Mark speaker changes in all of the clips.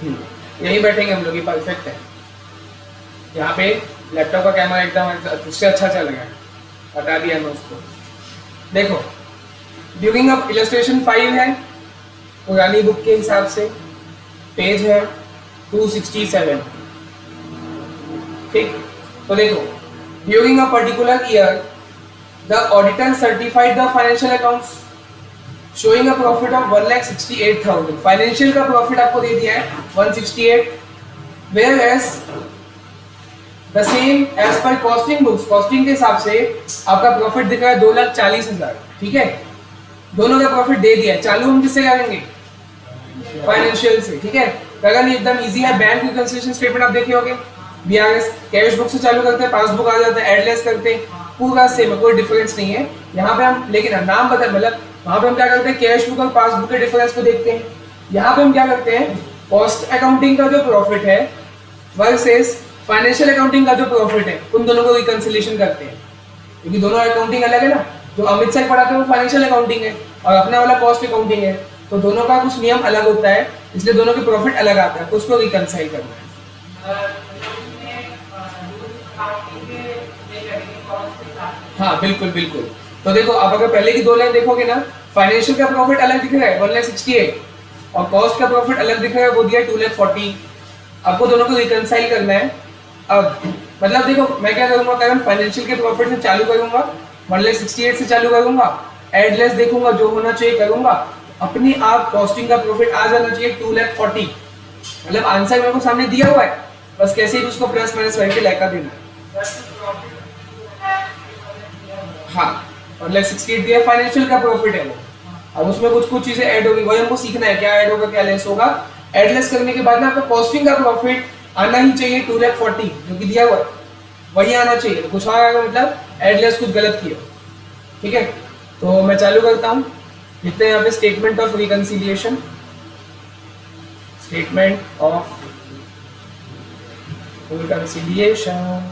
Speaker 1: यहीं बैठेंगे हम लोग, ये परफेक्ट है। यहाँ पे लैपटॉप का कैमरा एकदम उससे अच्छा चल रहा है, हटा दिया मैं उसको। देखो ड्यूरिंग अप इलस्ट्रेशन 5 है, पुरानी बुक के हिसाब से, पेज है 267। ठीक, तो देखो during a particular year the auditor certified the financial accounts showing a profit of 1,68,000। Financial का प्रॉफिट आपको दे दिया है 168, whereas the same as per costing books, costing के हिसाब से आपका प्रॉफिट दिख रहा है 2,40,000। ठीक है, दोनों का प्रॉफिट दे दिया है। चालू हम किससे करेंगे? फाइनेंशियल से। ठीक है, अगर एकदम इजी है, बैंक रिकंसिलिएशन स्टेटमेंट आप देखे होंगे, बीआरएस कैश बुक से चालू करते हैं, पासबुक आ जाता है, एडलेस करते हैं, पूरा सेम, कोई डिफरेंस नहीं है यहाँ पे हम। लेकिन नाम बदल, मतलब वहां पे हम क्या करते हैं, कैश बुक और पासबुक के डिफरेंस को देखते हैं। यहाँ पे हम क्या करते हैं, कॉस्ट अकाउंटिंग का जो प्रॉफिट है वर्सेस फाइनेंशियल अकाउंटिंग का जो प्रॉफिट है, उन दोनों को रिकंसिलिएशन करते हैं, क्योंकि दोनों अकाउंटिंग अलग है ना। जो अमित सर पढ़ाते हैं वो फाइनेंशियल अकाउंटिंग है और अपना वाला कॉस्ट अकाउंटिंग है, तो दोनों का कुछ नियम अलग होता है, इसलिए दोनों के प्रॉफिट अलग आता है, तो उसको रिकंसाइल करना है। हाँ बिल्कुल बिल्कुल। तो देखो आप अगर पहले की दो लाइन देखोगे ना, फाइनेंशियल का प्रॉफिट अलग दिख रहा है 1,68,000 और कॉस्ट का प्रॉफिट अलग दिख रहा है, वो दिया 2,40,000। आपको दोनों को रिकंसाइल करना है। अब मतलब देखो मैं क्या करूंगा, अगर फाइनेंशियल के प्रॉफिट से चालू करूंगा 1,68,000 से चालू करूंगा, एडलेस देखूंगा जो होना चाहिए करूंगा, अपने आप कॉस्टिंग का प्रॉफिट आ जाना चाहिए 2,40,000। मतलब आंसर मेरे को सामने दिया हुआ है, बस कैसे ही उसको प्लस माइनस करके लगा देना है। हाँ, 1,68,000 दिया, फाइनेंशियल का प्रॉफिट है वो। अब उसमें कुछ कुछ चीजें ऐड होगी, वही हमको सीखना है, क्या ऐड होगा क्या लेस होगा। एडलेस करने के बाद ना आपका कॉस्टिंग का प्रॉफिट आना ही चाहिए 2,40,000 जो कि दिया हुआ है, वही आना चाहिए। तो कुछ और मतलब एडलेस कुछ गलत किया। ठीक है, तो मैं चालू करता हूँ। लिखते हैं यहाँ पे statement of reconciliation, statement of reconciliation,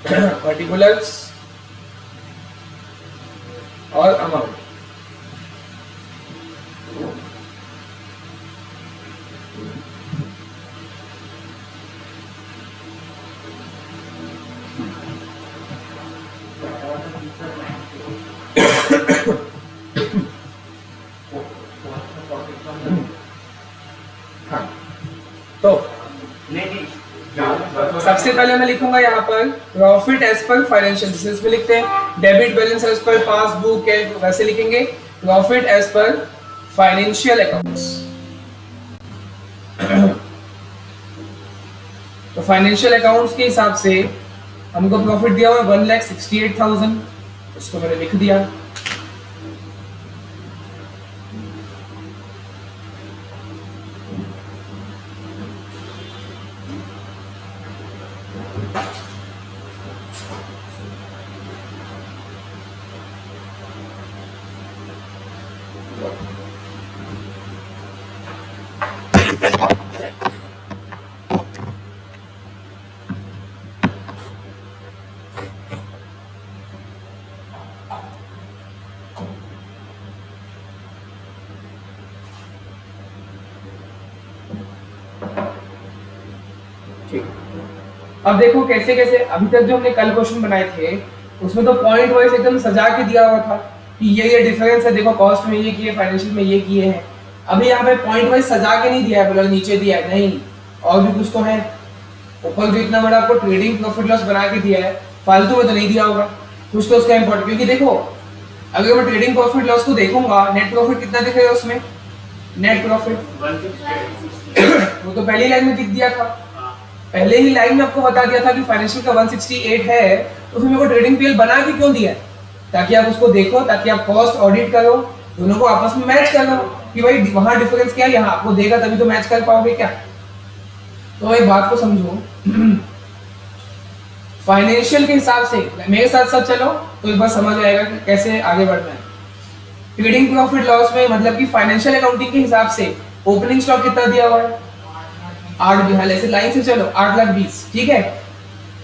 Speaker 1: particulars और अमाउंट। हाँ, तो सबसे पहले मैं लिखूंगा यहाँ पर प्रॉफिट एज पर फाइनेंशियल, जैसे इसमें लिखते हैं debit balance as per passbook, cash, वैसे लिखेंगे profit as per financial accounts. तो फाइनेंशियल अकाउंट्स के हिसाब से हमको प्रॉफिट दिया हुआ 1,68,000, उसको मैंने लिख दिया। अब देखो कैसे कैसे अभी तक जो हमने कल क्वेश्चन बनाए थे उसमें तो पॉइंट वाइज एकदम सजा के दिया हुआ था कि ये डिफरेंस है, देखो कॉस्ट में ये किए, फाइनेंशियल में ये किए हैं। अभी यहाँ पे पॉइंट वाइज सजा के नहीं दिया है, बोला नीचे दिया है, नहीं, और भी कुछ तो है। ऊपर जो इतना बड़ा आपको ट्रेडिंग प्रॉफिट लॉस बना के दिया है, फालतू में तो नहीं दिया होगा, कुछ तो उसका इंपॉर्टेंट। क्योंकि देखो अगर मैं ट्रेडिंग प्रॉफिट लॉस को देखूंगा, नेट प्रॉफिट कितना दिखेगा उसमें, नेट प्रॉफिट वो तो पहली लाइन में दिख दिया था, पहले ही लाइन में आपको बता दिया था कि फाइनेंशियल का 168 है, तो फिर मेरे को ट्रेडिंग पीएल बना के क्यों दिया है, ताकि आप उसको देखो, ताकि आप कॉस्ट ऑडिट करो, दोनों को आपस में मैच कर लो कि भाई वहां डिफरेंस क्या है, यहाँ आपको देगा तभी तो मैच कर पाओगे क्या। तो एक बात को समझो, फाइनेंशियल के हिसाब से मेरे साथ साथ चलो तो एक बार समझ आएगा कि कैसे आगे बढ़ना है। ट्रेडिंग प्रॉफिट लॉस में मतलब कि फाइनेंशियल अकाउंटिंग के हिसाब से ओपनिंग स्टॉक कितना दिया हुआ है, 8 बिहाल, ऐसे लाइन से चलो 8,20,000, ठीक है।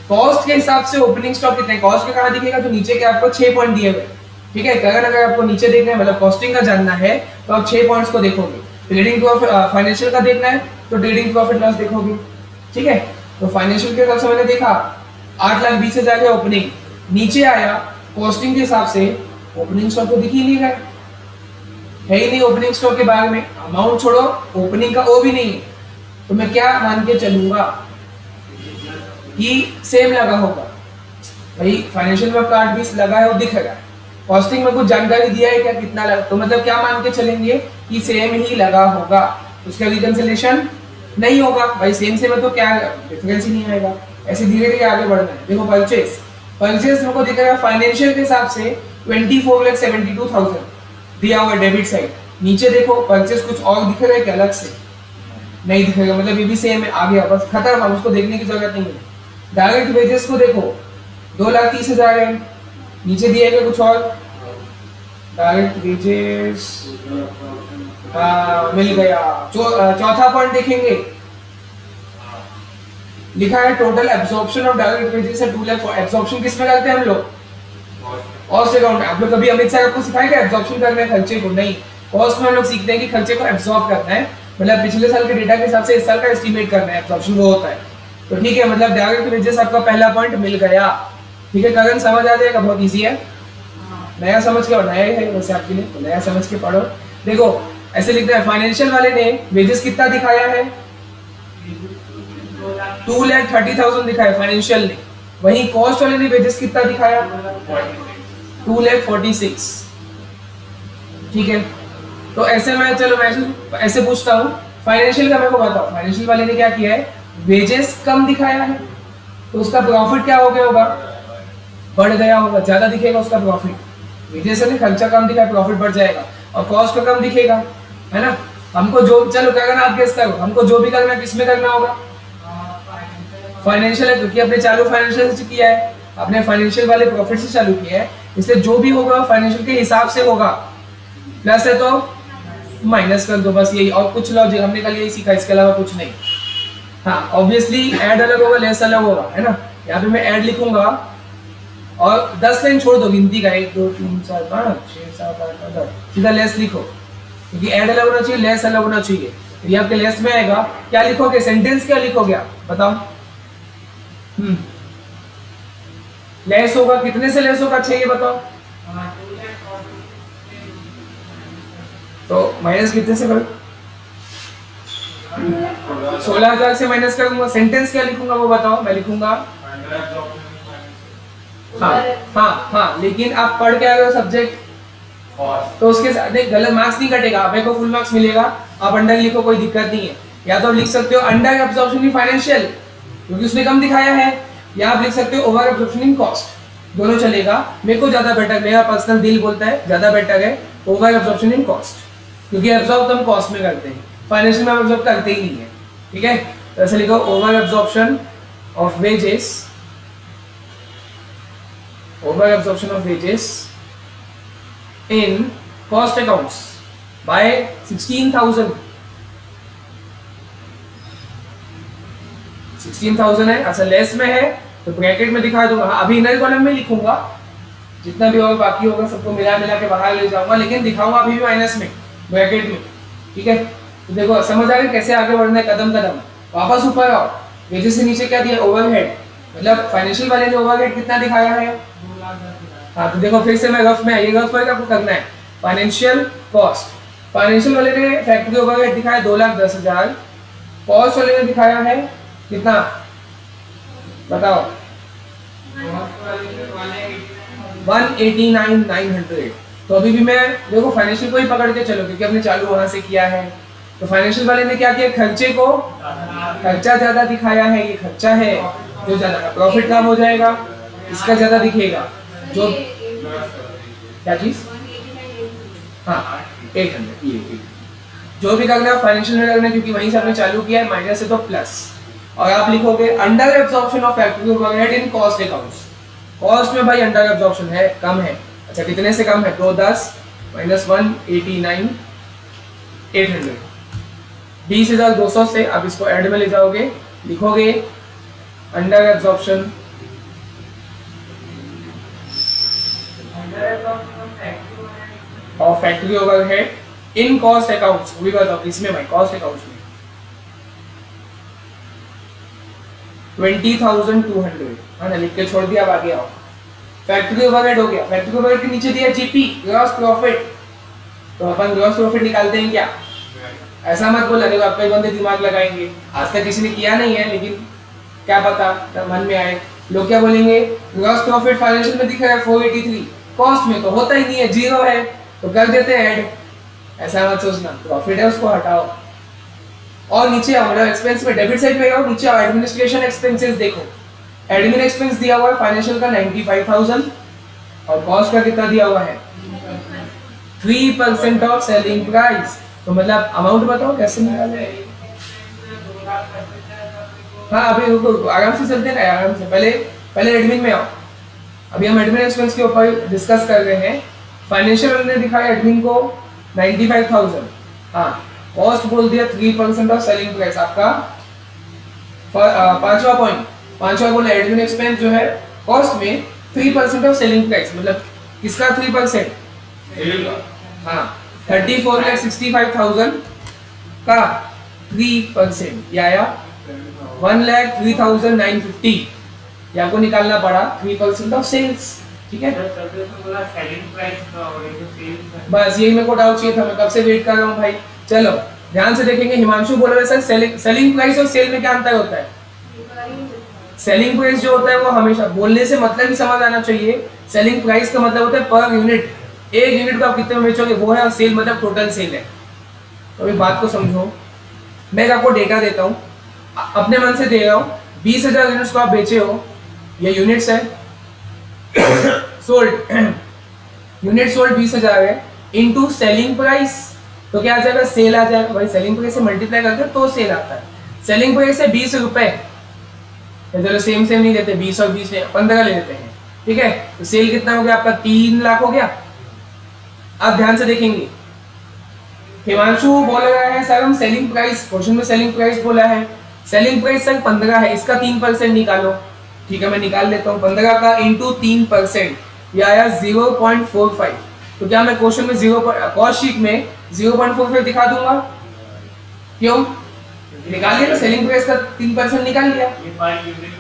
Speaker 1: कॉस्ट के हिसाब से ओपनिंग स्टॉक कितने, कॉस्ट का कहां दिखेगा, तो नीचे के आपको 6 पॉइंट दिए हुए, ठीक है। अगर आपको नीचे देखना है मतलब कॉस्टिंग का जानना है तो आप 6 पॉइंट्स को देखोगे, ट्रेडिंग प्रॉफिट फाइनेंशियल का देखना है तो ट्रेडिंग प्रॉफिट लॉस देखोगे, ठीक है। तो फाइनेंशियल के हिसाब से मैंने देखा 8,20,000 है ओपनिंग, नीचे आया कॉस्टिंग के हिसाब से ओपनिंग स्टॉक तो दिख ही नहीं रहा है ही नहीं ओपनिंग स्टॉक के बारे में, अमाउंट छोड़ो ओपनिंग का ओ भी नहीं है, तो मैं क्या मान के चलूंगा कि सेम लगा होगा। भाई फाइनेंशियल में आपका 8,20 लगा है वो दिख रहा है, कॉस्टिंग में कुछ जानकारी दिया है क्या कितना लगा, तो मतलब क्या मान के चलेंगे कि सेम ही लगा होगा, उसका रिकंसिलिएशन नहीं होगा। भाई सेम से में तो क्या डिफरेंस ही नहीं आएगा, ऐसे धीरे धीरे आगे बढ़ना है। देखो परचेस मेरे को दिख रहा है फाइनेंशियल के हिसाब से 24,72,000 दिया हुआ डेबिट साइड, नीचे देखो परचेस कुछ और दिख रहा है क्या अलग से, नहीं दिखेगा, मतलब ये भी सेम है, आ गया बस खत्म, हम उसको देखने की जरूरत नहीं है। डायरेक्ट वेजेस को देखो 2,30,000 है, नीचे दिया गया कुछ और, डायरेक्ट वेजेस मिल गया। चौथा पॉइंट देखेंगे, लिखा है total absorption of direct wages है 2 लाख। एब्जॉर्प्शन किस में करते हैं हम लोग, कॉस्ट अकाउंट में। आप लोग कभी अमित सर आपको सिखाएंगे एब्जॉर्प्शन करना है खर्चे को, नहीं, कॉस्ट में हम लोग सीखते हैं कि खर्चे को एब्जॉर्ब करना है, मतलब पिछले साल के डेटा के हिसाब से इस साल का एस्टीमेट करना है, एब्जॉर्प्शन वो होता है। तो ठीक है, मतलब डायरेक्ट वेजेस आपका पहला पॉइंट मिल गया, ठीक है। करण समझ आ जाएगा, बहुत इजी है, नया समझ के, नया है वैसे आपके लिए, तो नया समझ के पढ़ो। देखो ऐसे लिखते हैं, फाइनेंशियल वाले ने वेजेस कितना दिखाया है 2,30,000 दिखाया फाइनेंशियल ने, वहीं कॉस्ट वाले ने वेजेस कितना दिखाया 2,46,000, ठीक है। तो ऐसे मैं चलो मैं ऐसे पूछता हूँ, फाइनेंशियल का मेरे को बताओ, फाइनेंशियल वाले ने क्या किया है, वेजेस कम दिखाया है, तो उसका प्रॉफिट क्या हो गया होगा, बढ़ गया होगा, ज्यादा दिखेगा उसका प्रॉफिट। वेजेस ने खर्चा कम दिखा, प्रॉफिट बढ़ जाएगा, और कॉस्ट का कम दिखेगा, है ना। हमको जो, चलो क्या करना आप गेस करो, हमको जो भी करना है किसमें करना होगा, फाइनेंशियल है, क्योंकि अपने चालू फाइनेंशियल से किया है, अपने फाइनेंशियल वाले प्रॉफिट से चालू किया है, इसलिए जो भी होगा फाइनेंशियल के हिसाब से होगा, प्लस है तो माइनस कर दो, बस यही, और कुछ लॉजिक हमने कल यही सीखा, इसके अलावा कुछ नहीं। हाँ ऑब्वियसली ऐड अलग होगा, लेस अलग होगा, है ना। यहाँ पे मैं ऐड लिखूंगा और 10 लाइन छोड़ दो गिनती का, 1 2 3 4 5 6 7 8 9 10, सीधा लेस लिखो, क्योंकि ऐड अलग होना चाहिए, लेस अलग होना चाहिए। तो ये आपके लेस में आएगा, क्या लिखोगे, सेंटेंस क्या लिखोगे आप बताओ। लेस होगा, कितने से लेस होगा, अच्छा ये बताओ। तो माइनस कितने से करूं, 16,000 से माइनस करूंगा, सेंटेंस क्या लिखूंगा वो बताओ। मैं लिखूंगा हाँ, लेकिन आप पढ़ के आ गए हो सब्जेक्ट, तो उसके साथ गलत मार्क्स नहीं कटेगा, आप को फुल मार्क्स मिलेगा। आप अंडर लिखो, कोई दिक्कत नहीं है, या तो आप लिख सकते हो अंडर एब्जॉर्प्शन इन फाइनेंशियल, क्योंकि उसने कम दिखाया है, या आप लिख सकते हो ओवर एब्जॉर्प्शन इन कॉस्ट, दोनों चलेगा। मेरे को ज्यादा बेटर, मेरा पर्सनल दिल बोलता है ज्यादा बेटर है ओवर एब्जॉर्प्शन इन कॉस्ट, क्योंकि एब्जॉर्ब तो हम कॉस्ट में करते हैं, फाइनेंशियल में एब्जॉर्ब करते ही नहीं है, ठीक है। तो ऐसे लिखो over absorption of wages, over absorption of wages in cost accounts by 16,000 है, अच्छा लेस में है तो ब्रैकेट में दिखा दूंगा। अभी इनर कॉलम में लिखूंगा, जितना भी और बाकी होगा सबको मिला के बाहर ले जाऊंगा, लेकिन दिखाऊंगा अभी भी माइनस में, ब्रैकेट में, ठीक है। तो देखो समझ आ गया कैसे आगे बढ़ना है, कदम कदम। वापस ऊपर आओ, वेजेस से नीचे क्या दिया, ओवरहेड, मतलब फाइनेंशियल वाले ने ओवरहेड कितना दिखाया है, हाँ तो देखो फिर से मैं रफ में, ये रफ वर्क आपको करना है। फाइनेंशियल कॉस्ट, फाइनेंशियल वाले ने फैक्ट्री ओवरहेड दिखाया 2,10,000, कॉस्ट वाले ने दिखाया है कितना बताओ 189,900। तो अभी भी मैं देखो फाइनेंशियल को ही पकड़ के चलो, क्योंकि हमने चालू वहां से किया है। तो फाइनेंशियल वाले ने क्या किया, खर्चे को, खर्चा ज्यादा दिखाया है, ये खर्चा है जो ज्यादा, प्रॉफिट कम हो जाएगा, इसका ज्यादा दिखेगा, जो क्या चीज, हाँ 800, ये जो भी करना है फाइनेंशियल में करना है, क्योंकि वहीं से आपने चालू किया है, माइनस है तो प्लस। और आप लिखोगे under absorption of factory overhead in cost accounts, cost में भाई अंडर एब्जॉर्प्शन है, कम है, अच्छा कितने से कम है, 210 माइनस 189,800, 20,200 से आप इसको ऐड में ले जाओगे, लिखोगे under absorption of factory overhead in cost accounts, वो भी बताओ किसमें भाई, कॉस्ट अकाउंट्स में 20,200, हाँ ना, लिख के छोड़ दिया, अब आगे आओ। फैक्ट्री ओवरहेड हो गया, फैक्ट्री ओवरहेड के नीचे दिया जीपी, ग्रॉस प्रॉफिट, तो अपन ग्रॉस प्रॉफिट निकालते हैं क्या? ऐसा मत बोल, अरे आपका बंदे दिमाग लगाएंगे, आज तक किसी ने किया नहीं है, लेकिन क्या पता मन में आए। लोग क्या बोलेंगे, ग्रॉस प्रॉफिट फाइनेंशियल में दिख रहा है 483, कॉस्ट में तो होता ही नहीं है, जीरो है, तो कर देते हैं ऐड। ऐसा मत सोचना, प्रॉफिट है उसको हटाओ। और नीचे आओ, मतलब एक्सपेंस में डेबिट साइड में आओ, नीचे आओ, एडमिनिस्ट्रेशन एक्सपेंसेस देखो, एडमिन एक्सपेंस दिया हुआ है फाइनेंशियल का 95,000 और कॉस्ट का कितना दिया हुआ है 3% ऑफ सेलिंग प्राइस। तो मतलब अमाउंट बताओ कैसे निकाले। हाँ अभी रुको आराम से चलते ना, आराम से, पहले एडमिन में आओ। अभी हम एडमिन एक्सपेंस के ऊपर डिस्कस कर रहे हैं। फाइनेंशियल ने दिखाया एडमिन को 95,000, हाँ कॉस्ट बोल दिया 3% ऑफ सेलिंग प्राइस। आपका पांचवा बोला एडमिन एक्सपेंस जो है कॉस्ट में 3% ऑफ सेलिंग प्राइस, मतलब किसका 3%? हाँ 34,65,000 का 3%, या 1,03,950, ये आपको निकालना पड़ा 3% ऑफ सेल्स, ठीक है। बस यही मेरे को डाउट चाहिए था, मैं कब से वेट कर रहा हूँ भाई। चलो ध्यान से देखेंगे, हिमांशु बोल रहे सर सेलिंग प्राइस और सेल में क्या अंतर होता है? सेलिंग प्राइस जो होता है वो हमेशा बोलने से मतलब ही समझ आना चाहिए। सेलिंग प्राइस का मतलब होता है पर यूनिट, एक यूनिट को आप कितने में बेचोगे वो है, और सेल मतलब टोटल सेल है। तो अभी बात को समझो, मैं आपको डेटा देता हूँ, अपने मन से दे रहा हूँ, 20,000 यूनिट्स को आप बेचे हो, ये यूनिट्स है सोल्ड यूनिट सोल्ड 20,000 है, इनटू सेलिंग प्राइस, तो क्या आ जाएगा? सेल आ जाएगा भाई। सेलिंग प्राइस से मल्टीप्लाई करते हैं तो सेल आता है। सेलिंग प्राइस है 20 रुपए, चलो सेम नहीं लेते, 20 और 20 में 15 ले लेते हैं, ठीक है। तो सेल कितना हो गया आपका? 3 लाख हो गया। अब ध्यान से देखेंगे, हिमांशु बोल रहा है सर हम सेलिंग प्राइस, क्वेश्चन में सेलिंग प्राइस बोला है, सेलिंग प्राइस सर 15 है, इसका 3% निकालो। ठीक है मैं निकाल लेता हूँ, 15 का इंटू 3%, ये आया 0.45। तो क्या मैं क्वेश्चन में कॉस्ट शीट में 0.45 दिखा दूंगा? क्यों? निकाल लिया ना, सेलिंग प्राइस का 3% निकाल लिया,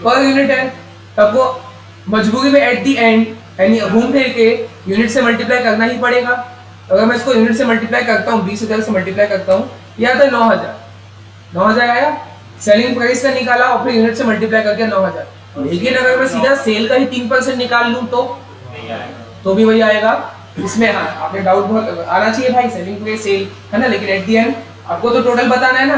Speaker 1: पर यूनिट है। तब वो मजबूरी में एट दी एंड यानी घूम फिर के यूनिट से मल्टीप्लाई करना ही पड़ेगा। अगर मैं इसको यूनिट से मल्टीप्लाई करता हूँ, 20,000 से मल्टीप्लाई करता हूँ, यह आता है 9,000 आया, सेलिंग प्राइस का निकाला और फिर यूनिट से मल्टीप्लाई करके 9,000। लेकिन अगर मैं सीधा सेल का ही 3% निकाल लूँ तो भी वही आएगा। इसमें हाँ आपने डाउट बहुत आना चाहिए भाई, सेलिंग प्राइस सेल है ना, लेकिन एट दी एंड आपको तो टोटल बताना है ना,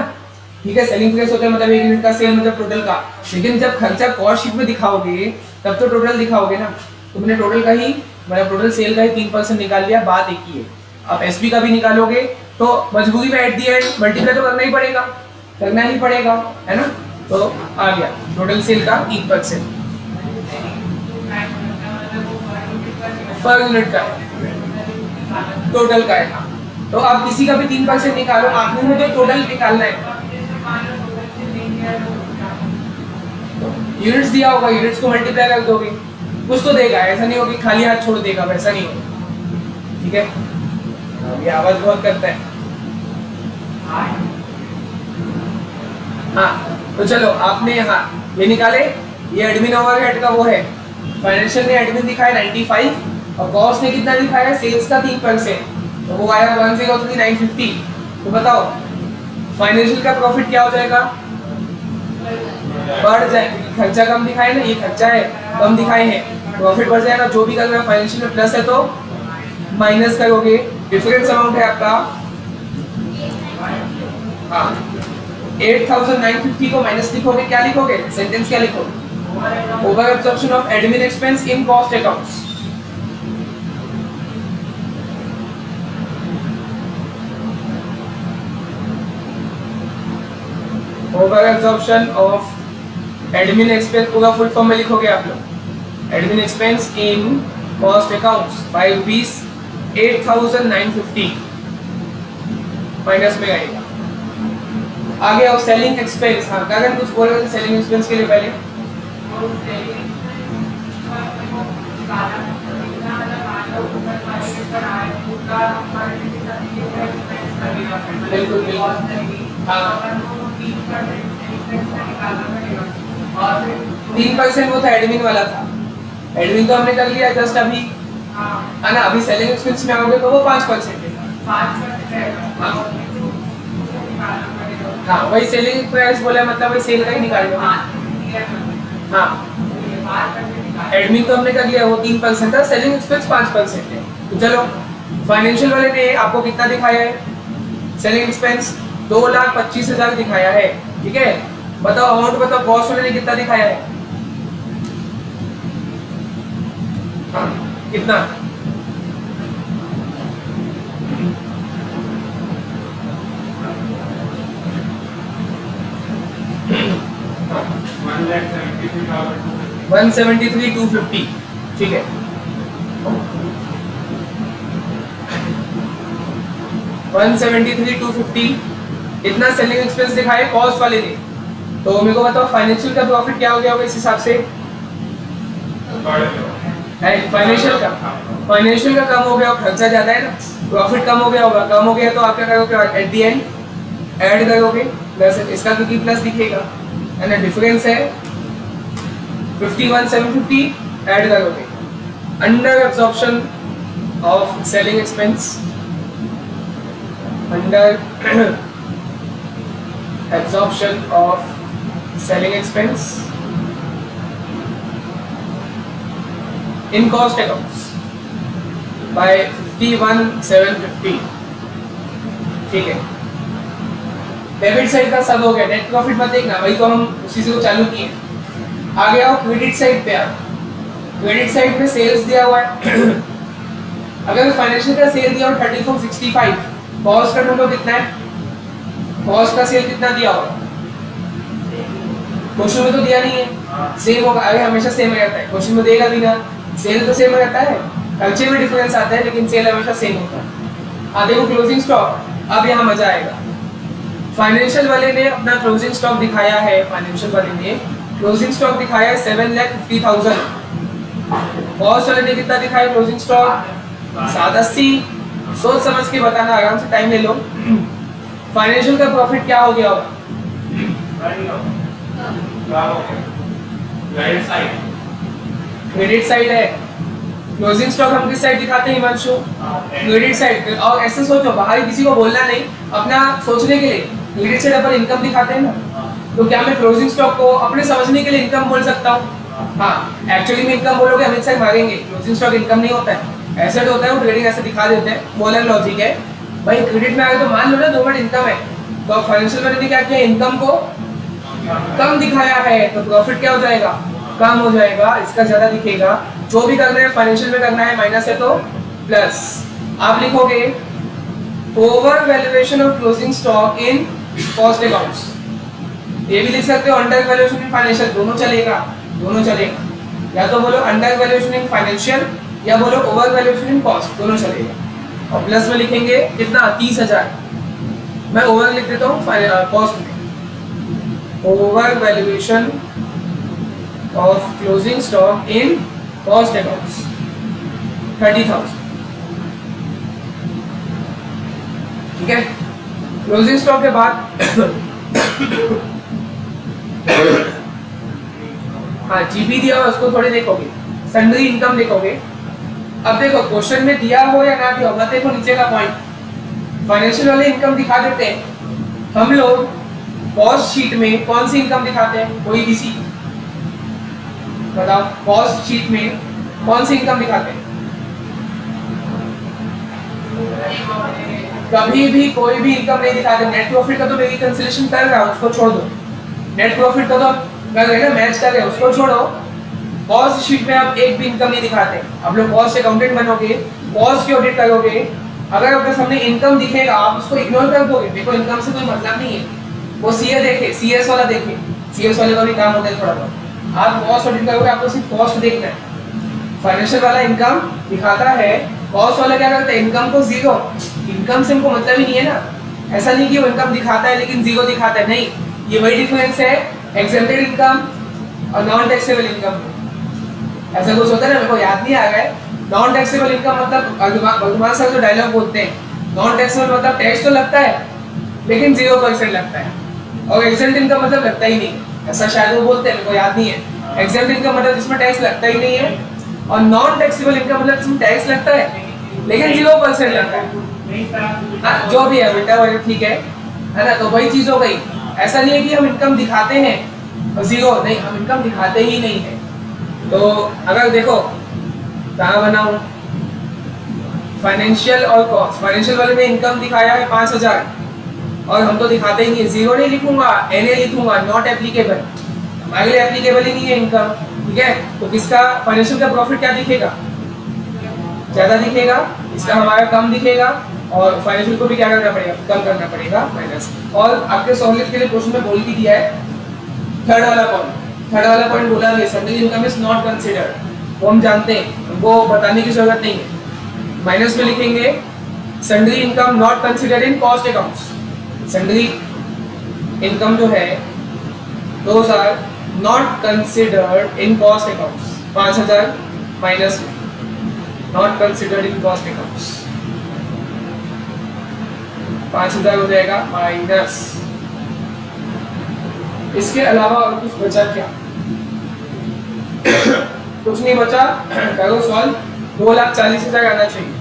Speaker 1: ठीक है। सेलिंग प्राइस होता है मतलब एक यूनिट का, सेल मतलब टोटल का, लेकिन जब खर्चा कॉस्ट शीट में दिखाओगे तब तो टोटल दिखाओगे ना। तो मैंने टोटल का ही मतलब टोटल सेल का ही 3% निकाल लिया, बात एक ही है। आप एसपी का भी निकालोगे तो मजबूरी में एट दी एंड मल्टीप्लाई तो करना ही पड़ेगा, है ना। तो आ गया टोटल सेल का 3% पर यूनिट का है, टोटल का है। तो आप किसी का भी 3% निकालो, आखिर में तो टोटल निकालना है। यूनिट्स दिया होगा, यूनिट्स को मल्टीप्लाई कर दोगे, कुछ तो देगा, ऐसा नहीं होगा कि खाली हाथ छोड़ देगा, वैसा नहीं होगा, ठीक है। ये आवाज बहुत करता है। हाँ तो चलो आपने यहाँ ये निकाले, ये एडमिन ओवरहेड का वो है, फाइनेंशियल ने एडमिन दिखाया 95 और कॉस्ट ने कितना दिखाया? सेल्स का 3%, तो वो आया 103,950। तो बताओ फाइनेंशियल का प्रॉफिट क्या हो जाएगा? बढ़ जाएगा, खर्चा कम दिखाए ना, ये खर्चा है कम दिखाए हैं, प्रॉफिट बढ़ जाएगा। जो भी करना फाइनेंशियल में प्लस है तो माइनस करोगे, डिफरेंस अमाउंट है आपका, हाँ 8,950 को माइनस लिखोगे, क्या लिखोगे? सेंटेंस क्या लिखोगे? Over absorption of admin expense in cost accounts. Over absorption of admin expense पूरा फुल फॉर्म में लिखोगे आप लोग, admin expense in cost accounts by ₹8,950 minus में आएगा। आगे आओ सेलिंग एक्सपेंस। हाँ गगन कुछ बोल रहे थे सेलिंग एक्सपेंस के लिए पहले? बिल्कुल बिल्कुल। हाँ 3% वो था एडमिन वाला था, एडमिन तो हमने कर लिया जस्ट अभी, है ना। अभी सेलिंग एक्सपेंस में आओगे तो वो 5% है। हाँ वही सेलिंग प्राइस बोला, मतलब वही सेल का ही निकाल लो। हाँ एडमिन तो हमने कर लिया, वो 3% था, सेलिंग एक्सपेंस 5% है। तो चलो फाइनेंशियल वाले ने आपको कितना दिखाया है, सेलिंग एक्सपेंस 2,25,000 दिखाया है, ठीक है। बताओ अमाउंट बताओ, कॉस्ट वाले ने कितना दिखाया है, कितना? वन 173,250, ठीक है। 173,250 इतना सेलिंग एक्सपेंस दिखाया कॉस्ट वाले ने। तो मेरे को बताओ फाइनेंशियल का प्रॉफिट क्या हो गया होगा इस हिसाब से? फाइनेंशियल का कम हो गया, खर्चा ज्यादा है ना, प्रॉफिट कम हो गया होगा। कम हो गया तो आप क्या करोगे, एट द एंड ऐड करोगे प्लस इसका, क्योंकि प्लस दिखेगा, है ना। डिफरेंस है 51,750, ऐड करोगे। Under absorption of selling expense, under absorption of selling expense in cost accounts by 51,750, ठीक है। डेबिट साइड का सब हो गया, नेट प्रॉफिट मत देखना, वही तो हम उसी से तो चालू किए। आगे आओ क्रेडिट साइड पे। आओ क्रेडिट साइड पे सेल्स दिया हुआ है अगर फाइनेंशियल का सेल दिया हो 3465, कॉस्ट का टोटल कितना है, कॉस्ट का सेल कितना दिया होगा? क्वेश्चन में तो दिया नहीं है, सेम होगा। अरे हमेशा सेम रहता है, क्वेश्चन में देगा भी ना, सेल तो सेम रहता है, खर्चे में डिफरेंस आता है लेकिन सेल हमेशा सेम होता है। हाँ देखो क्लोजिंग स्टॉक, अब यहाँ मजा आएगा। फाइनेंशियल वाले ने अपना क्लोजिंग स्टॉक दिखाया है, फाइनेंशियल वाले ने क्लोजिंग स्टॉक दिखाया है 7,50,000। कॉस्ट वाले ने कितना दिखाया क्लोजिंग स्टॉक? 780। सोच समझ के बताना, आराम से टाइम ले लो। फाइनेंशियल का प्रॉफिट क्या हो गया होगा? क्रेडिट साइड है, क्लोजिंग स्टॉक हम किस साइड दिखाते हैं हिमांशु? Credit side. और ऐसे सोचो, बाहर किसी को बोलना नहीं, अपना सोचने के लिए क्रेडिट साइड अपन इनकम दिखाते हैं ना, तो क्या मैं क्लोजिंग स्टॉक को अपने समझने के लिए इनकम बोल सकता हूँ? हाँ एक्चुअली में इनकम बोलोगे अमित सर मारेंगे, क्लोजिंग स्टॉक इनकम नहीं होता है, ऐसे तो होता है वो ट्रेडिंग ऐसे दिखा देते हैं, बोलर लॉजिक है भाई। क्रेडिट में आए तो मान लो ना 2 मिनट इनकम है, तो फाइनेंशियल वाले ने क्या किया, इनकम को कम दिखाया है, तो प्रॉफिट क्या हो जाएगा, कम हो जाएगा, इसका ज्यादा दिखेगा। जो भी करना है फाइनेंशियल में करना है, माइनस है तो प्लस। आप लिखोगे over valuation of closing stock in cost accounts, ये भी लिख सकते हो अंडर वैल्यूएशन इन फाइनेंशियल, दोनों चलेगा, दोनों चलेगा। या तो बोलो अंडर वैल्यूएशन इन फाइनेंशियल या बोलो ओवर वैल्यूएशन इन कॉस्ट, दोनों चलेगा। और प्लस में लिखेंगे कितना, 30,000। मैं ओवर लिख देता हूँ कॉस्ट में, over valuation of closing stock in cost accounts 30,000, ठीक है। क्लोजिंग स्टॉक के बाद हाँ जीपी दिया हुआ उसको थोड़ी देखोगे, सन्ड्री इनकम देखोगे। अब देखो क्वेश्चन में दिया हो या ना दिया हो, मत देखो नीचे का पॉइंट, फाइनेंशियल वाले इनकम दिखा देते हैं। हम लोग कॉस्ट शीट में कौन सी इनकम दिखाते हैं, कोई भी सी बताओ, कॉस्ट शीट में कौन सी इनकम दिखाते हैं? कभी भी कोई भी इनकम नहीं दिखाते। नेट प्रॉफिट का तो मैं रिकंसिलिएशन कर रहा हूँ, उसको छोड़ दो। नेट प्रॉफिट का तो कर रहे हैं ना, मैच कर रहे हैं, उसको छोड़ो। कॉस्ट शीट में आप एक भी इनकम नहीं दिखाते। आप लोग कॉस्ट अकाउंटेंट बनोगे, कॉस्ट की ऑडिट करोगे, अगर आपके सामने इनकम दिखेगा आप उसको इग्नोर कर दोगे, देखो इनकम से कोई मतलब नहीं है, वो सीए देखे, सीएस वाला देखे, सीएस वाले का भी काम होता है थोड़ा बहुत। आप कॉस्ट ऑडिट करोगे, आपको सिर्फ कॉस्ट देखना है। फाइनेंशियल वाला इनकम दिखाता है, कॉस्ट वाला क्या करता है, इनकम को जीरो, इनकम से हमको मतलब ही नहीं है ना। ऐसा नहीं कि वो इनकम दिखाता है लेकिन जीरो दिखाता है, नहीं, ये वही डिफरेंस है एग्जेम्प्टेड इनकम और नॉन टैक्सेबल इनकम। ऐसा कुछ होता है ना, मेरे को याद नहीं आ रहा है। नॉन टैक्सेबल इनकम मतलब भगवान सर जो डायलॉग बोलते हैं, नॉन टैक्सेबल मतलब टैक्स तो लगता है लेकिन 0% लगता है, और एग्जेम्प्ट इनकम मतलब लगता ही नहीं, ऐसा शायद वो बोलते हैं, मेरे को याद नहीं है। एग्जेम्प्ट इनकम मतलब जिसमें टैक्स लगता ही नहीं है, और नॉन टैक्सेबल इनकम मतलब जिसमें टैक्स लगता है लेकिन 0% लगता है। हाँ, जो भी है बेटा वो ठीक है ना, तो वही चीज हो गई। ऐसा नहीं है कि हम इनकम दिखाते हैं और जीरो, नहीं, हम इनकम दिखाते ही नहीं है। तो अगर देखो कहाँ बनाऊं, फाइनेंशियल और कॉस्ट, फाइनेंशियल वाले में इनकम दिखाया है 5000, और हम तो दिखाते ही नहीं है, जीरो नहीं लिखूंगा, एनए लिखूंगा, नॉट एप्लीकेबल, हमारे लिए एप्लीकेबल ही नहीं है इनकम, ठीक है। तो किसका फाइनेंशियल का प्रॉफिट क्या दिखेगा, ज्यादा दिखेगा, इसका हमारा कम दिखेगा, और फाइनेंशियल को भी क्या करना पड़ेगा, कम करना पड़ेगा, माइनस। और आपके सहूलियत के लिए क्वेश्चन में बोल भी दिया है थर्ड वाला पॉइंट बोला भी, suddenly income is not considered, वो हम जानते हैं, हमको बताने की जरूरत नहीं है। माइनस में लिखेंगे suddenly income not considered in cost accounts, suddenly income जो है those are not considered in cost accounts, 5000 minus में, not considered in cost accounts, 5000 हो जाएगा माइनस। इसके अलावा और कुछ बचा क्या, कुछ नहीं बचा, करो सॉल्व। 2,40,000 आना चाहिए।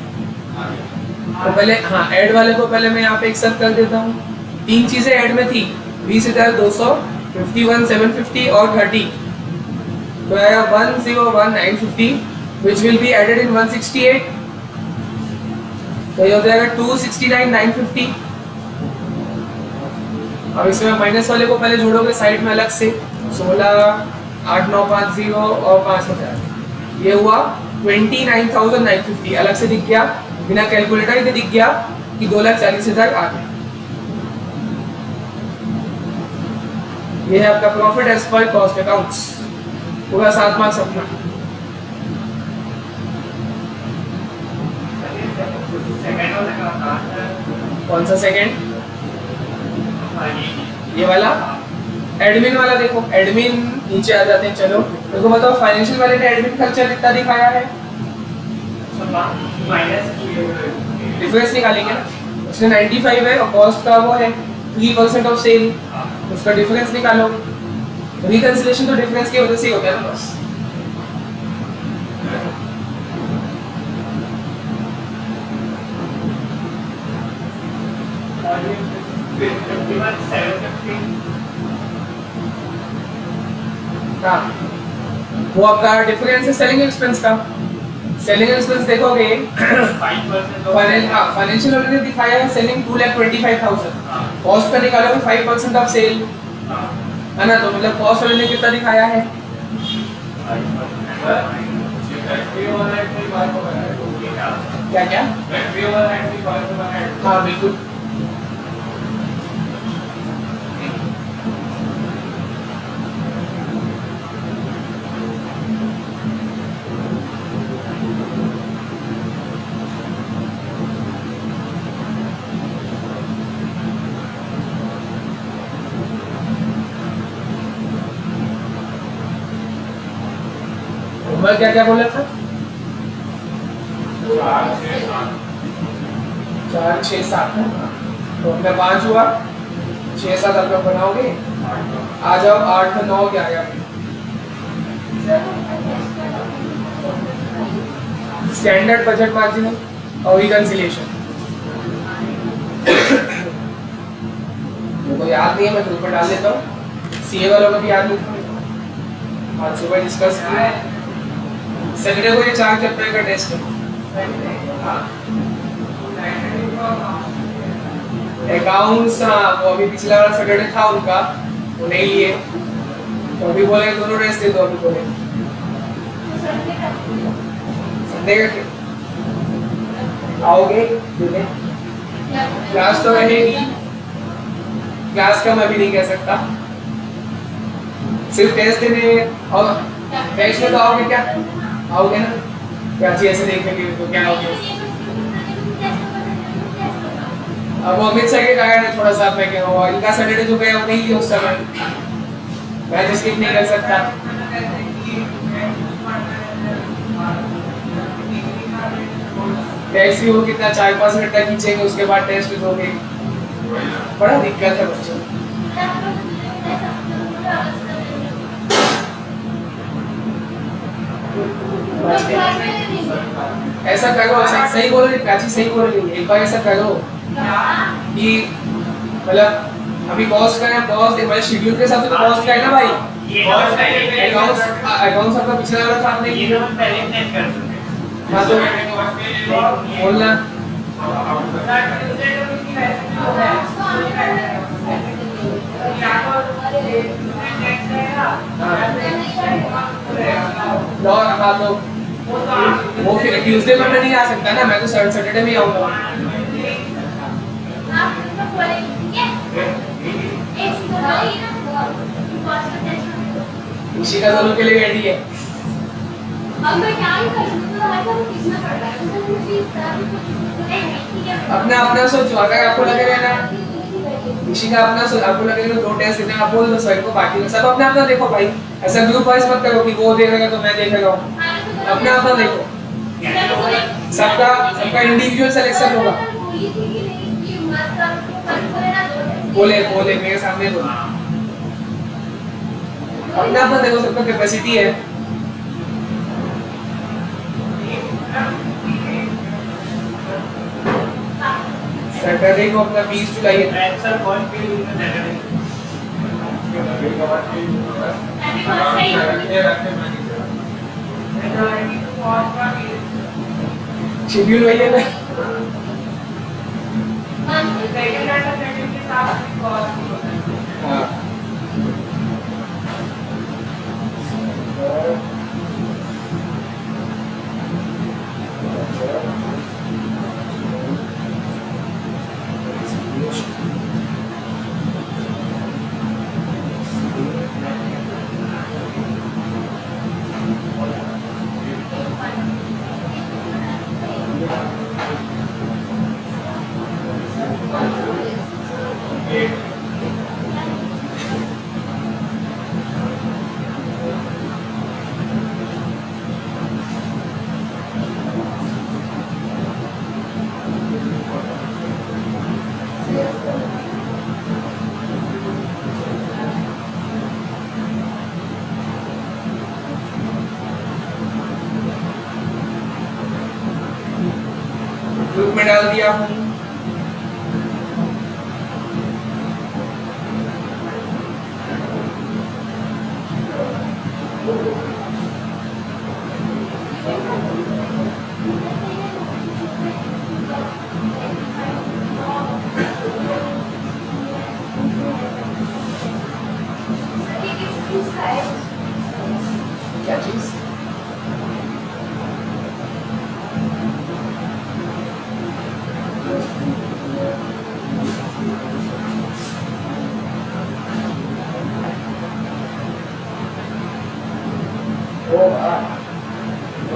Speaker 1: तो पहले हाँ, ऐड वाले को पहले मैं यहाँ पे एक साथ कर देता हूँ। तीन चीजें ऐड में थी, 20,200, 51,750 और 30, तो आया 101,950 which will be added in 168, तो ये हो जाएगा 269,950। अब इसमें माइनस वाले को पहले जोड़ोगे साइड में अलग से, 16,8,950 और 5,000, ये हुआ 29,950, अलग से दिख गया, बिना कैलकुलेटर के दिख गया कि 2,40,000 आ गए। ये है आपका profit as per cost accounts, पूरा 7 मार्क्स अपना। कौन सा सेकंड, ये वाला एडमिन वाला, देखो एडमिन नीचे आ जाते हैं। चलो देखो बताओ, फाइनेंशियल वाले ने एडमिन खर्चा कितना दिखाया है, डिफरेंस निकालेंगे ना, उसमें 95 है और कॉस्ट का वो है 3% ऑफ सेल, उसका डिफरेंस निकालो। रिकंसिलिएशन तो डिफरेंस की वजह से ही होता है ना बस। वो आपका डिफरेंस है सेलिंग एक्सपेंस का। सेलिंग एक्सपेंस देखोगे फाइनेंशियल वाले ने दिखाया है सेलिंग 2,25,000, कॉस्ट का निकालोगे 5% ऑफ सेल, है ना, तो मतलब कॉस्ट वाले ने कितना दिखाया है, क्या क्या, हाँ बिल्कुल। मैं क्या क्या बोला था, 4, 6, 7, तो अपने 5 हुआ, 6, 7 आप लोग बनाओगे, आ जाओ 8, 9 क्या आया, स्टैंडर्ड बजट मार्जिन और रिकंसिलिएशन। मेरे को याद नहीं है, मैं ग्रुप पर डाल देता हूँ, सीए वालों को भी याद नहीं था, आज सुबह डिस्कस किया। सैटरडे को ये 4 चैप्टर का टेस्ट है। अकाउंट्स, हाँ वो अभी पिछला वाला सैटरडे था उनका, वो नहीं लिए, तो अभी बोले दोनों टेस्ट दे दो, अभी बोले संडे का आओगे, क्लास तो रहेगी, क्लास का मैं भी नहीं कह सकता, सिर्फ टेस्ट देने, और टेस्ट में तो आओगे क्या, आओगे ना, क्या चीज ऐसे देखेंगे तो क्या आओगे। अब वो अमित सर के कारण है थोड़ा सा, मैं कह रहा हूँ इनका सैटरडे जो गया वो नहीं लिया उस समय, मैं तो स्किप नहीं कर सकता। टैक्स भी वो कितना 4-5 घंटा खींचेंगे, उसके बाद टेस्ट दोगे, बड़ा दिक्कत है बच्चों। ऐसा करो, सही बोल रही प्राची, सही बोल रही है। एक बार ऐसा करो कि मतलब अभी कॉस्ट का है, कॉस्ट मतलब शेड्यूल के हिसाब से तो कॉस्ट का है ना भाई, अकाउंट्स आपका पिछला वाला था आपने हाँ तो बोलना हाँ तो वो फिर ट्यूसडे में मैं नहीं आ सकता ना, मैं तो सैटरडे में ही आऊंगा। इशिका दोनों के लिए रेडी है। अपना अपना सोचो, अगर आपको लगेगा ना इशिका अपना आपको लगेगा तो 2 टेस्ट देना, आप बोल दो सर को, बाकी सब अपना अपना देखो भाई, ऐसा ग्रुप वाइज मत करो कि वो देखेगा तो मैं देखेगा, अपना अपना देखो, सबका सबका इंडिविजुअल सिलेक्शन होगा। बोले बोले मेरे सामने बोले, अपना अपना देखो, सबका कैपेसिटी है। सैटरडे को अपना 20 जुलाई है। शेड्यूल वही है ना। हाँ ग्रुप में डाल दिया हूँ। क्या चीज?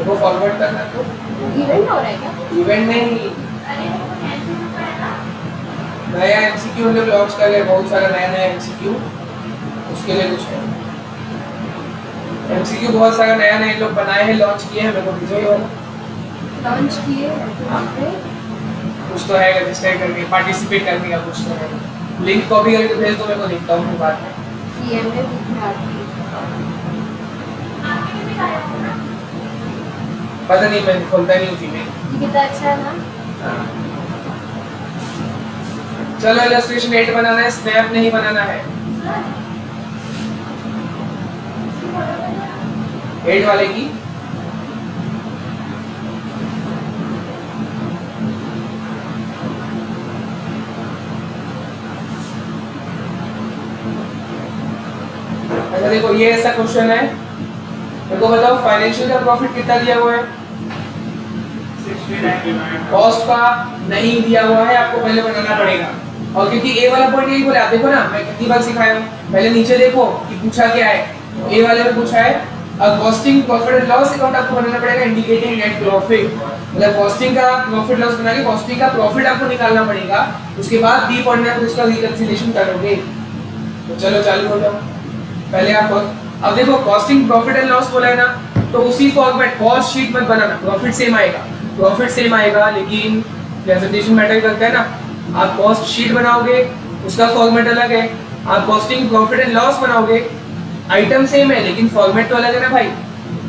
Speaker 1: वो फॉरवर्ड करना तो
Speaker 2: इवेंट हो रहा है क्या?
Speaker 1: इवेंट नहीं, नया एमसीक्यू हम लोग लॉन्च कर रहे हैं, बहुत सारा नया नया एमसीक्यू, उसके लिए कुछ है। एमसीक्यू बहुत सारा नया नया लोग बनाए हैं, लॉन्च किए हैं, मेरे को भेजो ये वाला।
Speaker 2: लॉन्च किए
Speaker 1: हाँ। कुछ तो है रजिस्टर करके पार्टिसिपेट करने का, कुछ तो है, लिंक कॉपी करके भेज दो, मेरे को देखता हूँ बाद में।
Speaker 2: सीएमए विद्यार्थी
Speaker 1: पता नहीं, मैं खोलता नहीं हूँ फीमेल।
Speaker 2: कितना अच्छा है ना।
Speaker 1: चलो इलस्ट्रेशन 8 बनाना है, स्नैप नहीं बनाना है। 8 वाले की अच्छा देखो, ये ऐसा क्वेश्चन है, देखो बताओ फाइनेंशियल का प्रॉफिट कितना दिया हुआ है, कॉस्ट का नहीं दिया हुआ है, आपको पहले बनाना पड़ेगा। और क्योंकि ए वाला पॉइंट यही बोला, देखो ना मैं कितनी बार सिखाया हूँ, पहले नीचे देखो कि पूछा क्या है। ए वाले में पूछा है costing profit and loss account आपको बनाना पड़ेगा, इंडिकेटिंग नेट प्रॉफिट, मतलब कॉस्टिंग का प्रॉफिट लॉस बना के कॉस्टिंग का प्रॉफिट आपको निकालना पड़ेगा, उसके बाद बी पॉइंट में आप उसका रिकंसिलिएशन करोगे। तो चलो चालू हो जाओ। पहले आप अब देखो कॉस्टिंग प्रॉफिट एंड लॉस बोला है ना, तो उसी फॉर्मेट कॉस्ट शीट मत बनाना, प्रॉफिट सेम आएगा, प्रॉफिट सेम आएगा, लेकिन प्रेजेंटेशन मैटर करता है ना। आप कॉस्ट शीट बनाओगे, उसका फॉर्मेट अलग है। आप कॉस्टिंग प्रॉफिट एंड लॉस बनाओगे, आइटम सेम है लेकिन फॉर्मेट तो अलग है ना भाई।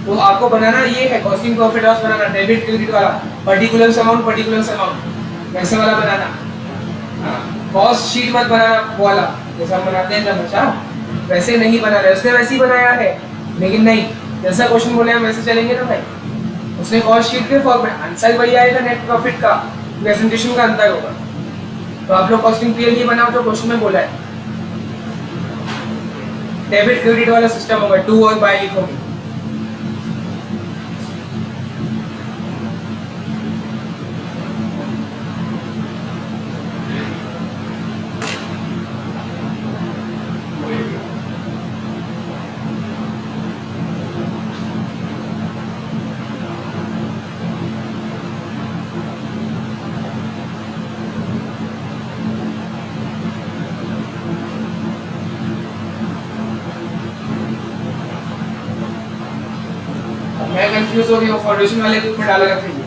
Speaker 1: तो आपको बनाना ये है, कॉस्टिंग प्रॉफिट लॉस बनाना, डेबिट क्रेडिट वाला, पर्टिकुलर अमाउंट वैसे वाला बनाना। कॉस्ट शीट मत बनाना वो वाला जैसा हम बनाते हैं जब अच्छा, वैसे नहीं बनाना है। उसने वैसे ही बनाया है, लेकिन नहीं, जैसा क्वेश्चन बोले हम वैसे चलेंगे ना भाई। उसने कॉस्ट शीट के फॉर्मेट, आंसर वही आएगा नेट प्रॉफिट का, प्रेजेंटेशन का अंतर होगा। तो आप लोग कॉस्टिंग पीएल ही बनाओ जो क्वेश्चन में बोला है। डेबिट क्रेडिट वाला सिस्टम होगा, टू और बाय लिखोगे। मैं कंफ्यूज हो गया, फाउंडेशन वाले के ऊपर डाला था ये।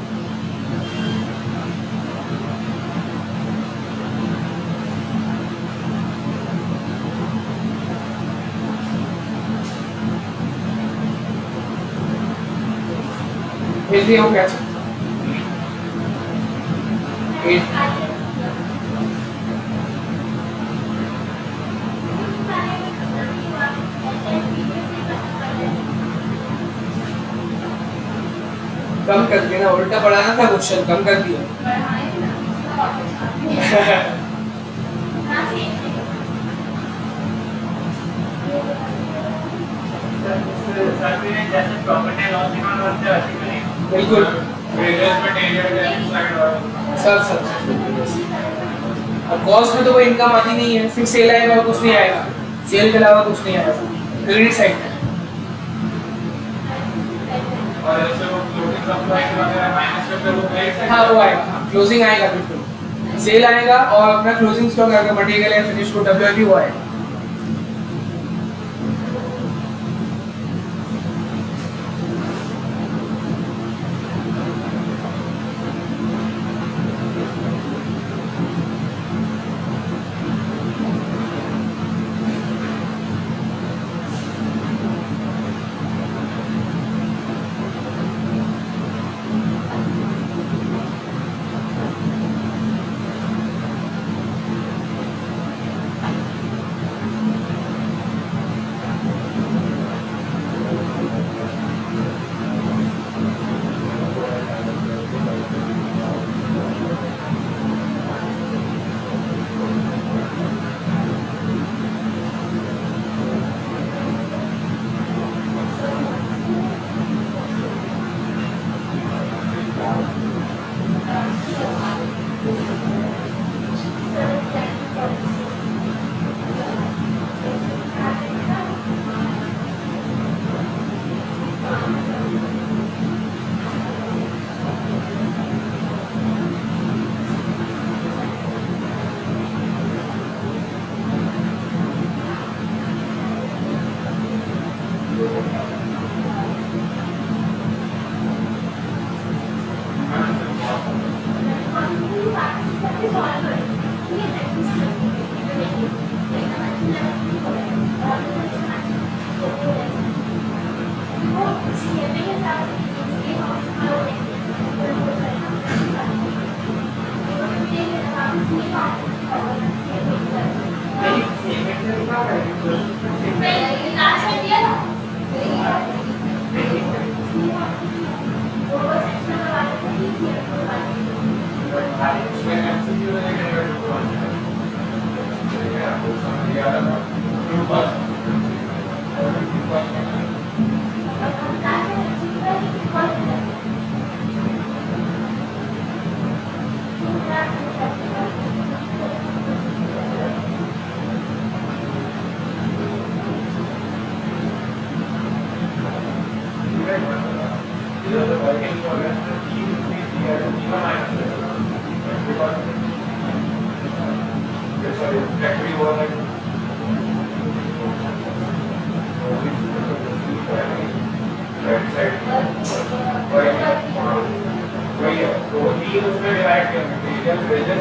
Speaker 1: भेज दिया हूँ क्या? 8 कम कर दिया ना, उल्टा पढ़ाना था क्वेश्चन, कम कर दिया। बिल्कुल सब अब कॉस्ट में तो कोई इनकम आती नहीं है, सिर्फ सेल आएगा और कुछ नहीं आएगा, सेल के अलावा कुछ नहीं आएगा क्रेडिट साइड में।
Speaker 3: और ऐसे वो क्लोजिंग सप्लाई वगैरह माइनस करके वो क्रेडिट
Speaker 1: हाँ वो आएगा, क्लोजिंग आएगा, बिल्कुल सेल आएगा और अपना क्लोजिंग स्टॉक आएगा, मटेरियल या फिनिश गुड डब्ल्यूआईपी वो आएगा।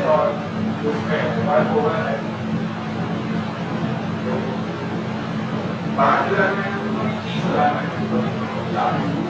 Speaker 3: और उसमें वर्क ओवर है 5,000 में 30,000 में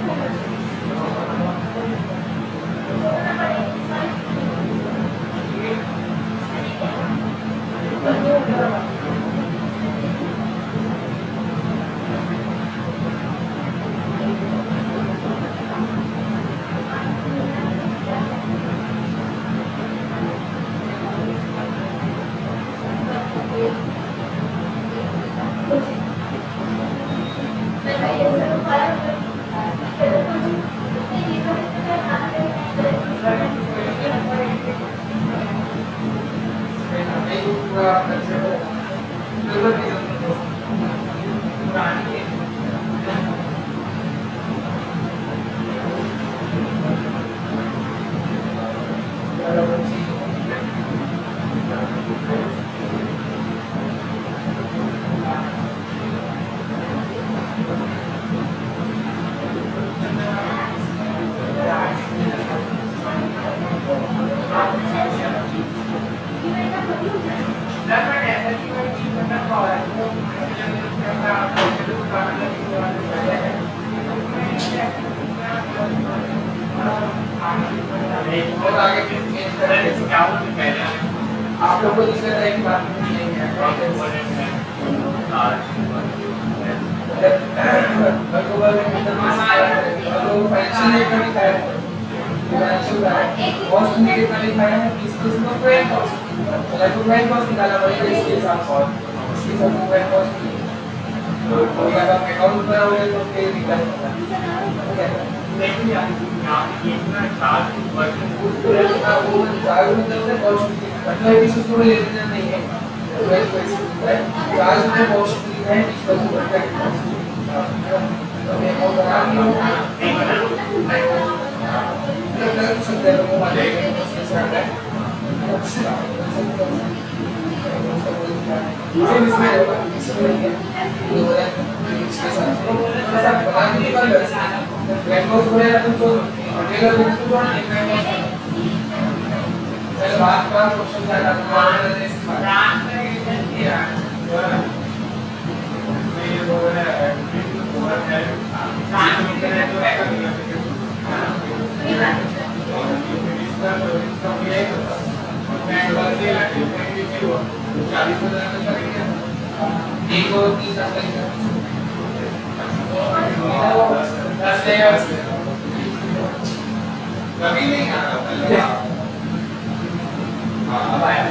Speaker 3: आप लोग को दिक्कत है कि बात नहीं है कॉस्ट में कितना लिखाया है 20% ऑफ प्राइम कॉस्ट तो प्राइम कॉस्ट निकाला पड़ेगा इसके साथ और इसके साथ प्राइम कॉस्ट तो अगर आप अकाउंट बनाओगे तो फिर निकालेगा नहीं यहाँ इतना चार्ज वर्किंग वो चार्ज मतलब कॉस्ट मतलब इसको थोड़ा ले लेना नहीं है चार्ज में कॉस्ट लिखा है 20% बढ़ता है तो मैं वो बना मतलब सुंदर लोगों वाले इसमें होगा इसमें इसके साथ बना के निकाल ब्लैक बॉक्स वगैरह तुमको टेलर बिल्कुल तो नहीं चलो बात का क्वेश्चन क्या था एक और 30 कभी नहीं आना अब आया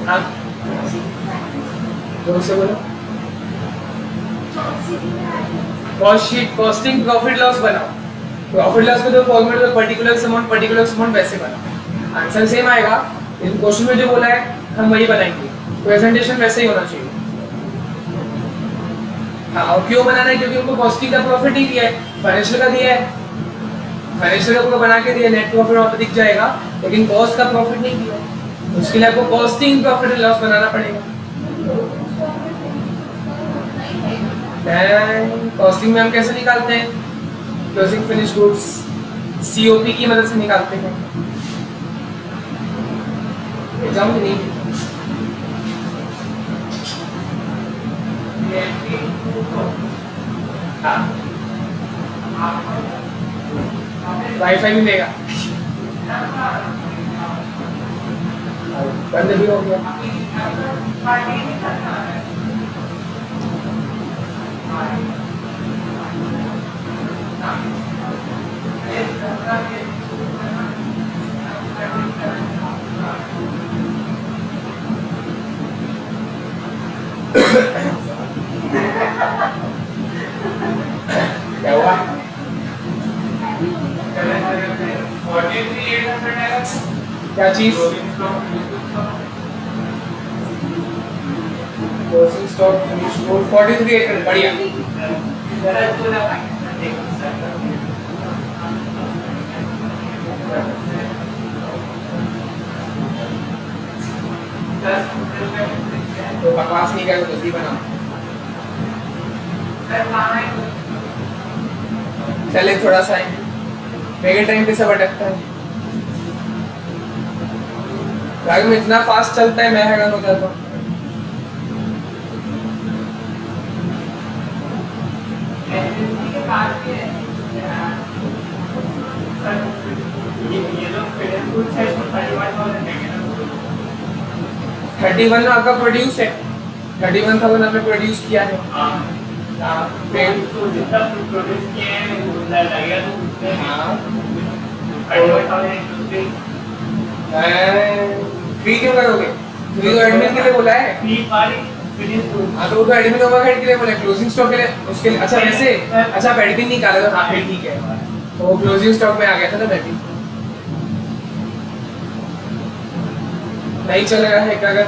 Speaker 3: हाँ जोर से बोलो cost sheet costing profit loss बनाओ प्रॉफिट लॉस को जो फॉर्मेट में पर्टिकुलर अमाउंट वैसे बनाओ आंसर सेम आएगा इन क्वेश्चन में जो बोला है हम वही बनाएंगे प्रेजेंटेशन वैसे ही होना चाहिए हाँ और क्यों बनाना है क्योंकि उनको कॉस्टिंग का प्रॉफिट ही दिया है फाइनेंशियल का दिया है फाइनेंशियल का पूरा बना के दिया नेट प्रॉफिट वहाँ पे दिख जाएगा लेकिन कॉस्ट का प्रॉफिट नहीं दिया उसके लिए आपको कॉस्टिंग प्रॉफिट एंड लॉस बनाना पड़ेगा कॉस्टिंग में हम कैसे निकालते हैं क्लोजिंग फिनिश गुड्स सीओपी की मदद से निकालते हैं एग्जाम में नहीं वाईफाई भी देगा बंद भी हो गया
Speaker 1: क्या हुआ?
Speaker 3: 43,800 आएगा।
Speaker 1: क्या चीज? क्लोजिंग स्टॉक फिनिश गुड 43,800 बढ़िया। तो बकवास नहीं करो, जल्दी बनाओ। चले थोड़ा सा मेरे टाइम पे सब अटकता है। गाड़ी में इतना फास्ट चलता है, मैं हैरान हो जाता हूँ।
Speaker 3: ये जो फिल्म कुछ है इसमें 31,000 देंगे ना।
Speaker 1: 31 आपका प्रोड्यूस है, 31,000 आपने प्रोड्यूस किया है।
Speaker 3: हाँ।
Speaker 1: फिर
Speaker 3: तो जितना प्रोड्यूस किए हैं उतना लगेगा तो उतने
Speaker 1: हाँ
Speaker 3: 31,000
Speaker 1: फ्री क्यों करोगे? फ्री तो एडमिन के लिए बोला है।
Speaker 3: फी वाली फिनिश
Speaker 1: हाँ तो वो तो एडमिन ओवरहेड के लिए बोला है, क्लोजिंग स्टॉक के लिए उसके लिए। अच्छा वैसे अच्छा आप एडमिन निकाले तो हाँ फिर ठीक है, तो वो क्लोजिंग स्टॉक में आ गया था ना मैं भी। नहीं चलेगा है क्या? अगर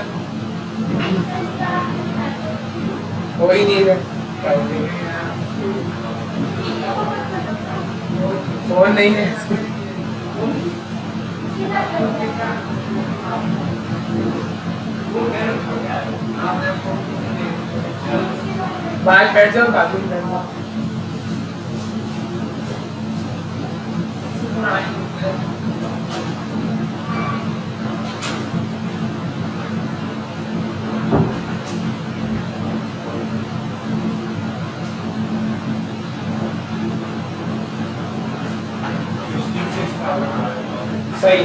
Speaker 1: हो ही नहीं है फोन नहीं है बाहर बैठ जाओ, बाथरूम में बैठ जाओ। सही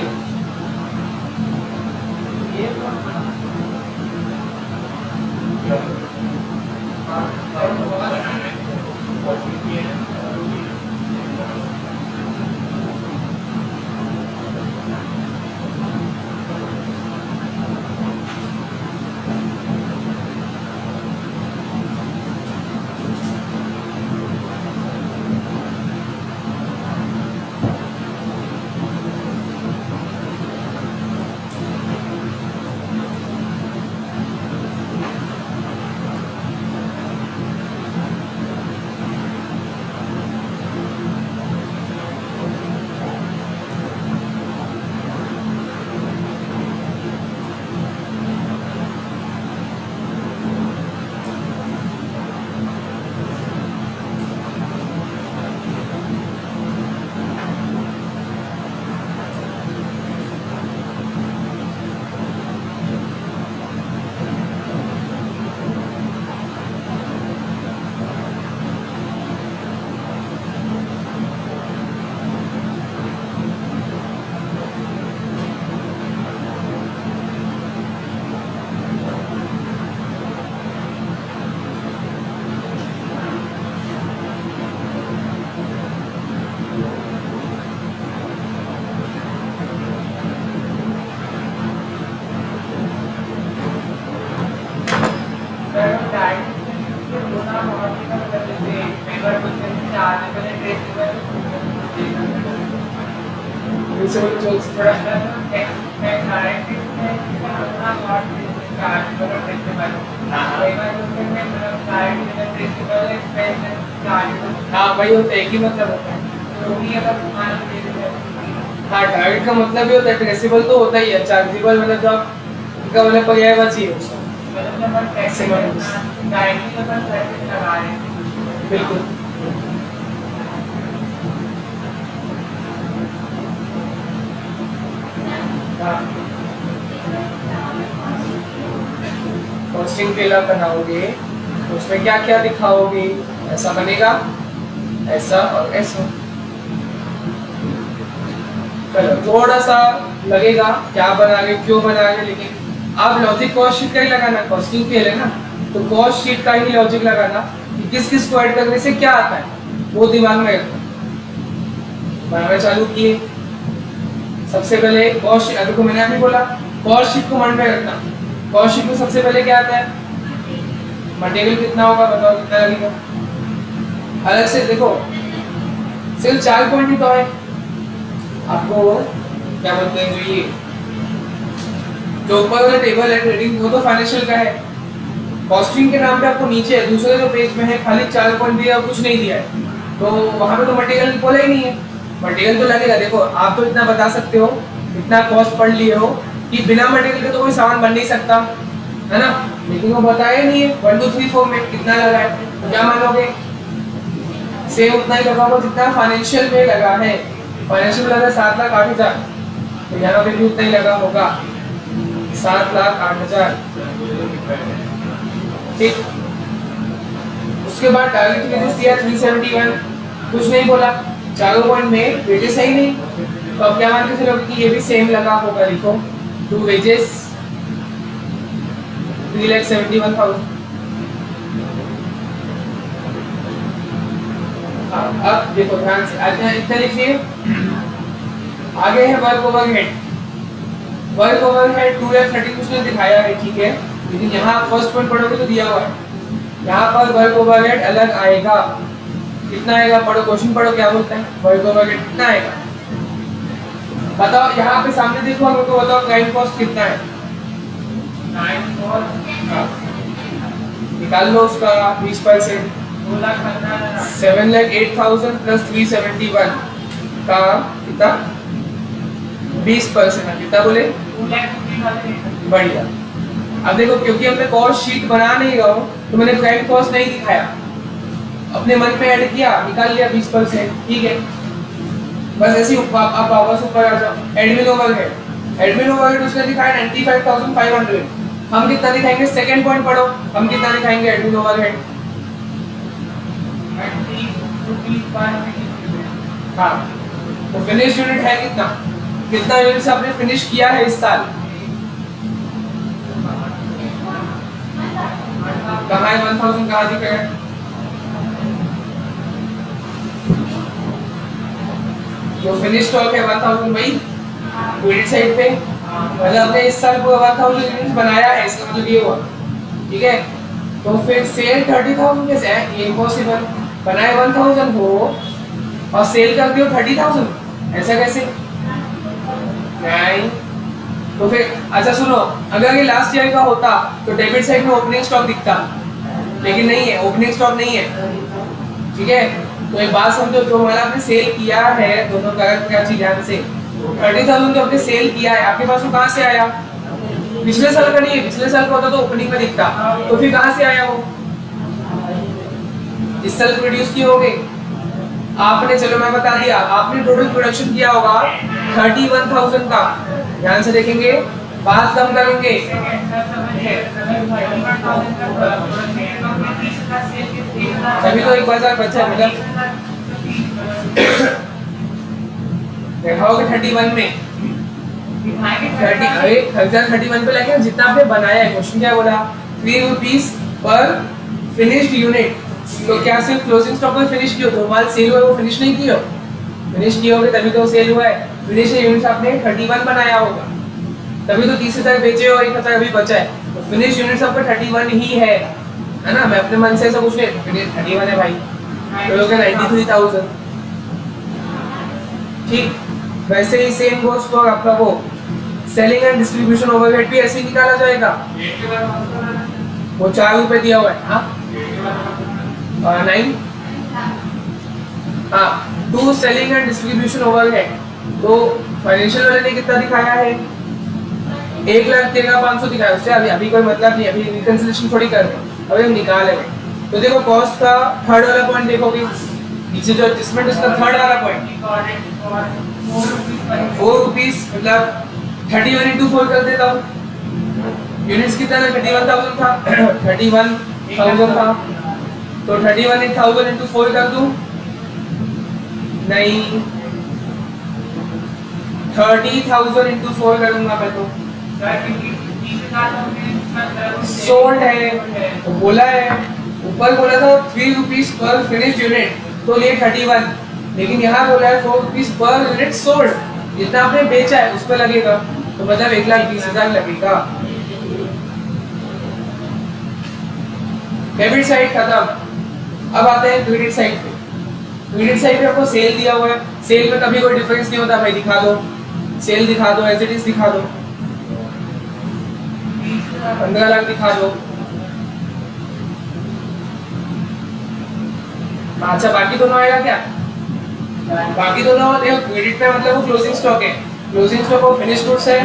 Speaker 1: हाँ वही होता है, एक ही मतलब होता है। हाँ टारगेट का मतलब ही होता है, ट्रेसेबल तो होता ही है, चार्जेबल मतलब जो आप का मतलब पर्यायवाची है उसका। बिल्कुल कॉस्टिंग फेल आप बनाओगे तो उसमें क्या क्या दिखाओगे? ऐसा बनेगा, ऐसा और ऐसा। चलो थोड़ा सा लगेगा क्या बनागे क्यों बनागे, लेकिन आप लॉजिक कॉस्ट शीट का ही लगाना, कॉस्टिंग फेल है ना तो कॉस्ट शीट का ही लॉजिक लगाना कि किस किस को ऐड करने से क्या आता है, वो दिमाग में रखो। बनाना चालू किए, सबसे पहले कॉस्ट शीट, देखो मैंने अभी बोला कॉस्ट शीट को मन में रखना। कॉस्ट शीट में सबसे पहले क्या आता है? मटेरियल कितना होगा बताओ, कितना लगेगा? अलग से देखो, सिर्फ 4 पॉइंट ही तो है आपको, क्या बोलते हैं जो ये जो ऊपर वाला टेबल है ट्रेडिंग, वो तो फाइनेंशियल का है। कॉस्टिंग के नाम पे आपको नीचे दूसरे जो पेज में है खाली 4 पॉइंट दिया और कुछ नहीं दिया है, तो वहां पे तो मटेरियल बोला ही नहीं है। मटेरियल तो लगेगा। देखो आप तो इतना बता सकते हो, इतना कॉस्ट पढ़ लिए हो कि बिना मटेरियल के तो कोई सामान बन नहीं सकता, है ना, लेकिन वो बताया नहीं है 1 2 3 4 में कितना लगा है, तो क्या मानोगे, सेम उतना ही लगा होगा जितना फाइनेंशियल में लगा है। फाइनेंशियल में लगा 7,08,000, तो यहाँ पे भी उतना ही लगा होगा 7,08,000। ठीक, उसके बाद टारगेट वेजेस दिया 371, कुछ नहीं बोला, चारों पॉइंट में वेजेस है ही नहीं, तो अब क्या मान के चलोगे कि ये भी सेम लगा होगा। लिखो 2 वेजेस 3,71,000। अब देखो ध्यान से, आज इतना लिखिए। आगे है वर्क ओवरहेड। वर्क ओवरहेड 2,13 उसने दिखाया है, ठीक है, लेकिन यहाँ फर्स्ट पॉइंट पढ़ोगे तो दिया हुआ है, यहाँ पर वर्क ओवरहेड अलग आएगा। कितना आएगा, पढ़ो क्वेश्चन पढ़ो, क्या बोलता है वर्क ओवरहेड कितना आएगा बताओ। यहाँ पे सामने देखो, हम लोग को बताओ प्राइम कॉस्ट कितना है, निकाल लो उसका 20%। 7,08,000 प्लस 371 का कितना 20% है, कितना बोले, बढ़िया। अब देखो क्योंकि हमने कॉस्ट शीट बना नहीं रहा हूँ तो मैंने प्राइम कॉस्ट नहीं दिखाया, अपने मन में ऐड किया, निकाल लिया 20%, ठीक है। बस ऐसे ही आप वापस ऊपर आ जाओ। एडमिन ओवरहेड, एडमिन ओवरहेड उसने दिखाया 95,500। हम कितना दिखाएंगे, सेकंड पॉइंट पढ़ो, हम कितना दिखाएंगे एडमिन ओवरहेड, हाँ, तो फिनिश यूनिट है कितना, कितना यूनिट से आपने फिनिश किया है इस साल, कहाँ है 1000, कहाँ दिख रहा है, जो फिनिश स्टॉक है 1000 भाई क्रेडिट साइड पे, मतलब आपने इस साल पूरा 1000 यूनिट्स बनाया है, इसका मतलब ये हुआ, ठीक है। तो फिर सेल 30,000 कैसे है, ये इम्पॉसिबल, बनाए 1000 हो और सेल कर दियो 30,000, ऐसा कैसे, नहीं। तो फिर अच्छा सुनो, अगर ये लास्ट ईयर का होता तो डेबिट साइड में ओपनिंग स्टॉक दिखता, लेकिन नहीं है, ओपनिंग स्टॉक नहीं है, ठीक है। तो एक बात समझो, जो हमारा आपने सेल किया है, दोनों कागज क्या चीज ध्यान से, 30,000 जो आपने सेल किया है, आपके पास वो कहाँ से आया, पिछले साल का नहीं है, पिछले साल का होता तो ओपनिंग में दिखता, तो फिर कहाँ से आया वो, इस साल प्रोड्यूस किए होंगे आपने, चलो मैं बता दिया, आपने टोटल प्रोडक्शन किया होगा 31,000 का, ध्यान से देखेंगे, बात कम करेंगे, तभी तो 1,000 बचा, मतलब दिखाओगे 31 में, 31 पे लगे जितना आपने बनाया है। क्वेश्चन क्या बोला, 3 रुपीस पर फिनिश्ड यूनिट, तो क्या सिर्फ क्लोजिंग स्टॉक में फिनिश किया, तो माल सेल हुआ वो फिनिश नहीं किया, फिनिश किए होगे तभी तो सेल हुआ है। फिनिश यूनिट्स आपने 31 बनाया होगा, तभी तो 30,000 बेचे और 1,000 अभी बचा है, तो फिनिश यूनिट्स आपका 31 ही है ना। मैं अपने मन से ऐसा कुछ नहीं, फिनिश 31 है भाई, तो हो गया 93,000, ठीक। वैसे ही सेम गोस फॉर आपका वो सेलिंग एंड डिस्ट्रीब्यूशन ओवरहेड भी ऐसे ही निकाला जाएगा, वो 4 रुपए दिया हुआ है, हाँ 9, हाँ 2 सेलिंग एंड डिस्ट्रीब्यूशन ओवरहेड, तो फाइनेंशियल वाले ने कितना दिखाया है, 1,13,500 दिखाया, उससे अभी कोई मतलब नहीं, अभी रिकंसिलिएशन थोड़ी कर रहे हैं, अभी हम निकाल रहे हैं। तो देखो कॉस्ट का थर्ड वाला पॉइंट देखोगे, नीचे जो एडजस्टमेंट उसका थर्ड वाला पॉइंट 4 रुपीस, मतलब 31 into 4 कर देता हूँ, यूनिट्स कितना था, 31,000 था, 31,000 था, तो 31,000 into 4 कर दूं, नहीं 30,000 into 4 करूंगा मैं, तो सोल्ड है, तो बोला है, ऊपर बोला था 3 रुपीस पर फिनिश यूनिट, तो लिए 31, लेकिन यहाँ बोला है 4 रुपीस पर यूनिट सोल्ड, जितना आपने बेचा है उस पर लगेगा, तो मतलब 1,20,000 लगेगा। डेबिट साइड खत्म, अब आते हैं क्रेडिट साइड पे। क्रेडिट साइड पे आपको सेल दिया हुआ है, सेल में कभी कोई डिफरेंस नहीं होता भाई, दिखा दो सेल, दिखा दो एज इट इज, दिखा दो 15 लाख दिखा दो। अच्छा बाकी दोनों आएगा क्या? बाकी दोनों देखो, क्रेडिट पे मतलब वो क्लोजिंग स्टॉक है, closing stock of finish goods है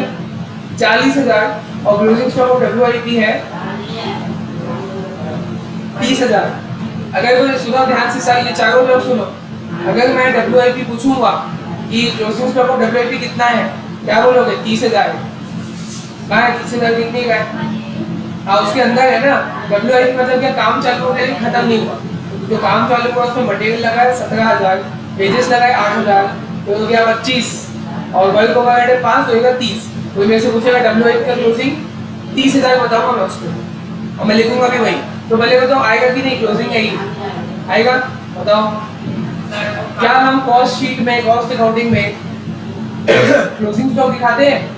Speaker 1: 40,000 और क्लोजिंग स्टॉक ऑफ WIP है 30,000। अगर कोई सुनो ध्यान से सारे ये चारों लोग सुनो, अगर मैं WIP पूछूंगा कि क्लोजिंग स्टॉक ऑफ WIP कितना है, क्या बोलोगे? 30,000 है। कहाँ है 30,000? कितने का है? हाँ उसके अंदर है ना, WIP मतलब क्या, काम चालू हो गया लेकिन खत्म नहीं हुआ, जो काम चालू हुआ उसमें मटेरियल लगा है 17,000, पेजेस लगाए 8,000, तो हो गया 25 और वर्क ओवरहेड 5, तो होगा 30। कोई मेरे से पूछेगा WIP का क्लोजिंग 30,000 बताऊंगा मैं उसको, और मैं लिखूंगा भी वही। तो पहले बताओ आएगा कि नहीं, क्लोजिंग है ही आएगा? बताओ क्या हम कॉस्ट शीट में, कॉस्ट अकाउंटिंग में क्लोजिंग स्टॉक दिखाते हैं?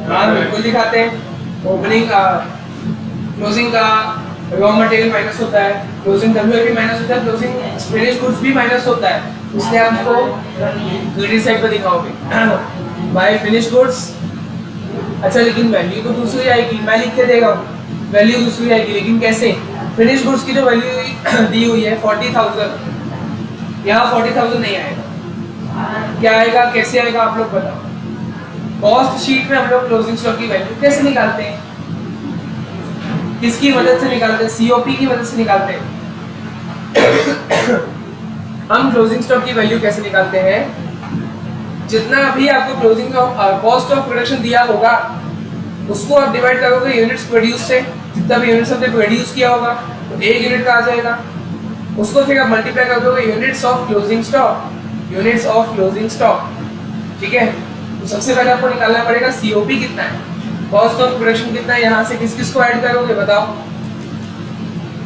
Speaker 1: हाँ बिल्कुल दिखाते हैं। ओपनिंग क्लोजिंग का रॉ मटेरियल माइनस होता है, क्लोजिंग WIP माइनस होता है, क्लोजिंग फिनिश गुड्स भी माइनस होता है, इसलिए आप इसको क्रेडिट साइड पर दिखाओगे बाय फिनिश गुड्स। अच्छा लेकिन वैल्यू तो दूसरी आएगी, मैं लिख के देगा वैल्यू दूसरी आएगी, लेकिन कैसे? फिनिश गुड्स की जो वैल्यू दी हुई है 40,000, यहाँ 40,000 नहीं आएगा, क्या आएगा, कैसे आएगा आप लोग बताओ? कॉस्ट शीट में हम लोग क्लोजिंग स्टॉक की वैल्यू कैसे निकालते हैं? किसकी मदद से निकालते हैं? COP की मदद से निकालते हैं। हम क्लोजिंग स्टॉक की वैल्यू कैसे निकालते हैं? जितना अभी आपको क्लोजिंग कॉस्ट ऑफ प्रोडक्शन दिया होगा उसको आप डिवाइड करोगे यूनिट्स प्रोड्यूस से, जितना भी यूनिट्स आपने प्रोड्यूस किया होगा तो 1 यूनिट का आ जाएगा, उसको फिर आप मल्टीप्लाई कर दोगे units of closing stock, units of closing stock, ठीक है। तो सबसे पहले आपको निकालना पड़ेगा COP कितना है, कॉस्ट ऑफ प्रोडक्शन कितना है, यहाँ से किस किस को ऐड करोगे बताओ?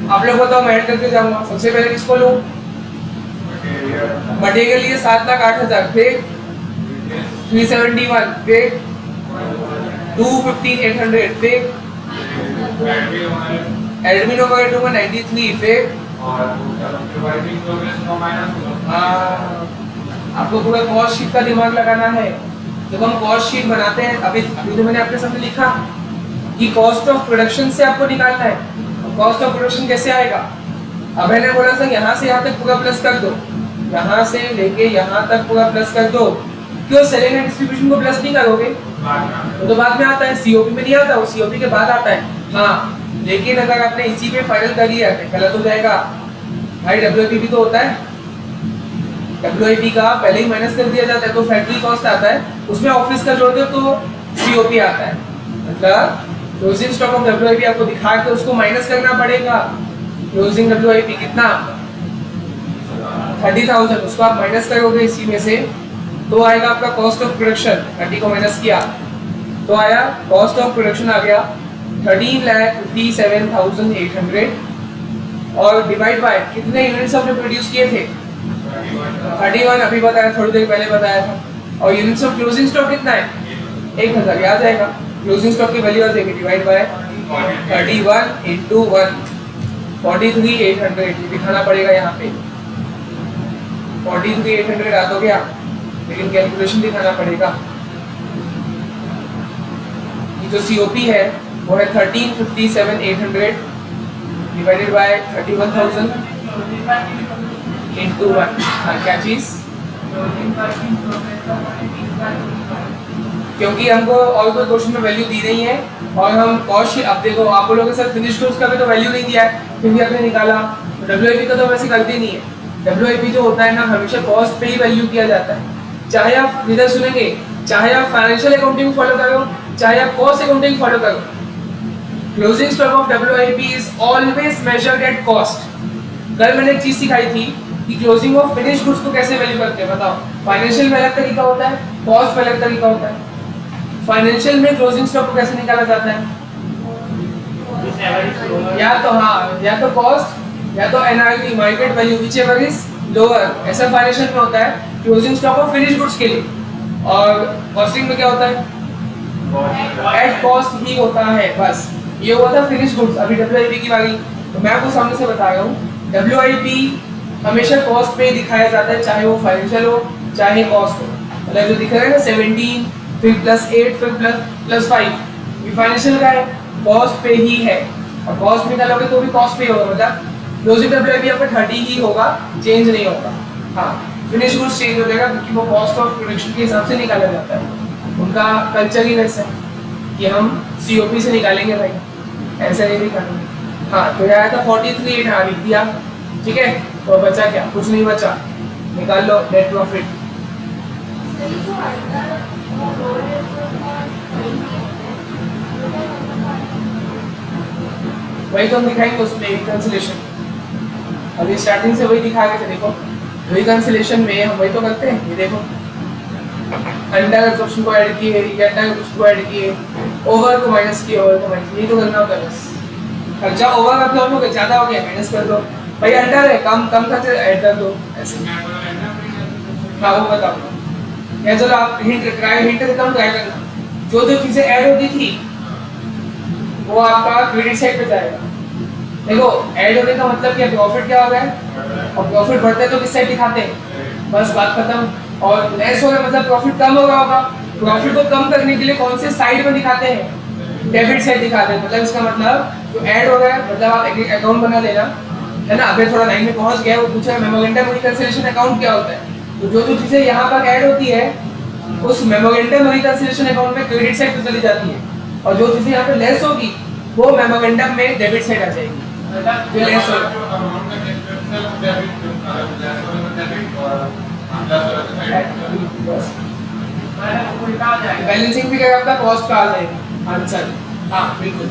Speaker 1: आप लोग बताओ, मैं ऐड करके जाऊंगा। सबसे पहले किसको लूं? मटेरियल लिए 7,08,000, फिर 371, फिर 215,800, फिर एडमिन ओवरहेड 93, फिर आपको पूरा कॉस्ट शीट का दिमाग लगाना है। जब हम कॉस्ट शीट बनाते हैं, अभी तो मैंने आपके सामने लिखा कि कॉस्ट ऑफ प्रोडक्शन से आपको निकालना है, कॉस्ट ऑफ प्रोडक्शन कैसे आएगा? अब मैंने बोला था यहाँ से यहाँ तक पूरा प्लस कर दो, यहाँ से लेके यहाँ तक पूरा प्लस कर दो। क्यों सेलिंग एंड डिस्ट्रीब्यूशन को प्लस नहीं करोगे? वो तो बाद में आता है, COP में नहीं आता, वो COP के बाद आता है। हाँ लेकिन अगर आपने इसी पे फाइनल कर लिया तो गलत हो जाएगा भाई। WIP भी तो होता है, WIP का पहले ही माइनस कर दिया जाता है, तो फैक्ट्री कॉस्ट आता है, उसमें ऑफिस का जोड़ दो तो COP आता है। मतलब क्लोजिंग स्टॉक ऑफ WIP आपको दिखा के उसको माइनस करना पड़ेगा। क्लोजिंग WIP कितना? 30,000, उसको आप माइनस करोगे इसी में से तो आएगा आपका कॉस्ट ऑफ प्रोडक्शन। 30 को माइनस किया तो आया कॉस्ट ऑफ प्रोडक्शन आ गया 13,57,800 और डिवाइड बाय कितने यूनिट्स आपने प्रोड्यूस किए थे? 31, अभी बताया, थोड़ी देर पहले बताया था। और यूनिट्स ऑफ क्लोजिंग स्टॉक कितना है? 1,000, याद जाएगा। क्लोजिंग स्टॉक की वैल्यू आ जाएगी डिवाइड बाय 31 into 1, 43,800 दिखाना पड़ेगा यहाँ पे। 43,800 आ तो गया, लेकिन कैलकुलेशन दिखाना पड़ेगा कि जो COP है वो है 13,57,800 डिवाइडेड बाय 31,000 into 1। हाँ क्या चीज? क्योंकि हमको और कोई क्वेश्चन में वैल्यू दी नहीं है और हम कॉस्ट, अब देखो आप बोलोगे सर फिनिश गुड्स का भी तो वैल्यू नहीं दिया है, फिर भी आपने निकाला। WIP का तो वैसे करते नहीं है, WIP जो होता है ना हमेशा कॉस्ट पे ही वैल्यू किया जाता है। चाहे आप इधर सुनेंगे, चाहे आप फाइनेंशियल अकाउंटिंग फॉलो करो, चाहे आप कॉस्ट अकाउंटिंग फॉलो करो, closing stock of WIP is always measured at cost. कल मैंने एक चीज सिखाई थी कि क्लोजिंग ऑफ फिनिश गुड्स को कैसे वैल्यू करते हैं बताओ। फाइनेंशियल में अलग तरीका होता है, कॉस्ट में अलग तरीका होता है। फाइनेंशियल में क्लोजिंग स्टॉक को कैसे निकाला जाता है? या तो हाँ, या तो कॉस्ट या तो NRV market value whichever is lower, ऐसा फाइनेंशियल में होता है closing stock of finish goods के लिए। और कॉस्टिंग में क्या होता है? एट कॉस्ट ही होता है बस। ये हुआ था फिनिश गुड्स। अभी WIP की बारी, तो मैं आपको सामने से बता रहा हूँ WIP हमेशा कॉस्ट पे ही दिखाया जाता है, चाहे वो फाइनेंशियल हो चाहे कॉस्ट हो। मतलब जो दिख रहा है ना 17 फिर +8 फिर +5 ये फाइनेंशियल का है, कॉस्ट पे ही है। और कॉस्ट निकालोगे तो भी कॉस्ट पे ही होगा, मतलब लॉजिक अप्लाई भी आपका 30 ही होगा, चेंज नहीं होगा। हाँ, फिनिश गुड्स चेंज हो जाएगा क्योंकि वो कॉस्ट ऑफ प्रोडक्शन के हिसाब से निकाला जाता है। उनका कल्चर ही वैसा है कि हम COP से निकालेंगे भाई, ऐसा नहीं निकालेंगे। हाँ, तो यह आया था 43 हाँ लिख दिया, ठीक है। तो बचा क्या? कुछ नहीं बचा, निकाल लो नेट प्रॉफिट। वही तो हम दिखाएंगे उसमें रिकंसिलेशन। अभी स्टार्टिंग से वही दिखा रहे थे, देखो रिकंसिलेशन में हम वही तो करते हैं। ये देखो अंडर एब्जॉर्प्शन को ऐड किए, ये अंडर एब्जॉर्प्शन को ऐड किए, ओवर को माइनस किए, ओवर को माइनस, यही तो करना होता है बस। खर्चा ओवर एब्जॉर्ब हो गया, ज्यादा हो गया, माइनस कर दो। भाई अंडर है, कम कम करते ऐड कर दो, ऐसे। हाँ वो बताओ या चलो आप हिंट अकाउंट ट्राई करना। जो जो चीजें ऐड होती थी वो आपका क्रेडिट साइड पे जाएगा। देखो ऐड होने का मतलब क्या, प्रॉफिट क्या हो गया, और प्रॉफिट बढ़ता है तो किस साइड दिखाते हैं, बस बात खत्म। और लेस हो गया मतलब प्रॉफिट कम हो रहा होगा, प्रॉफिट को कम करने के लिए कौन से साइड में दिखाते हैं, डेबिट साइड दिखाते हैं। मतलब इसका मतलब जो ऐड हो गया मतलब आप एक अकाउंट बना लेना, है ना। अभी थोड़ा लाइन में पहुंच गया, वो पूछा मेमोरेंडम रिकंसिलिएशन अकाउंट क्या होता है। तो जो जो चीजें यहाँ पर ऐड होती है उस मेमोरेंडम रिकंसिलिएशन अकाउंट में क्रेडिट साइड पे चली जाती है, और जो चीजें यहाँ पे लेस होगी वो मेमोरेंडम में डेबिट साइड आ जाएगी। जो लेस होगा बैलेंसिंग फिगर आपका कॉस्ट का आ जाएगा आंसर। हाँ बिल्कुल।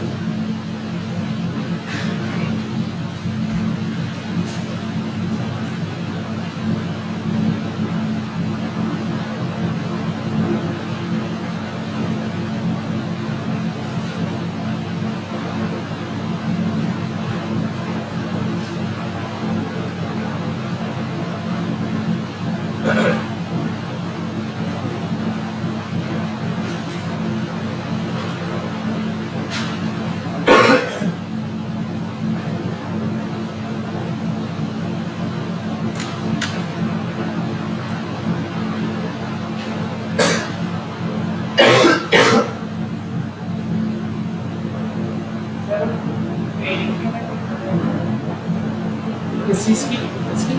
Speaker 1: किस चीज की, इसकी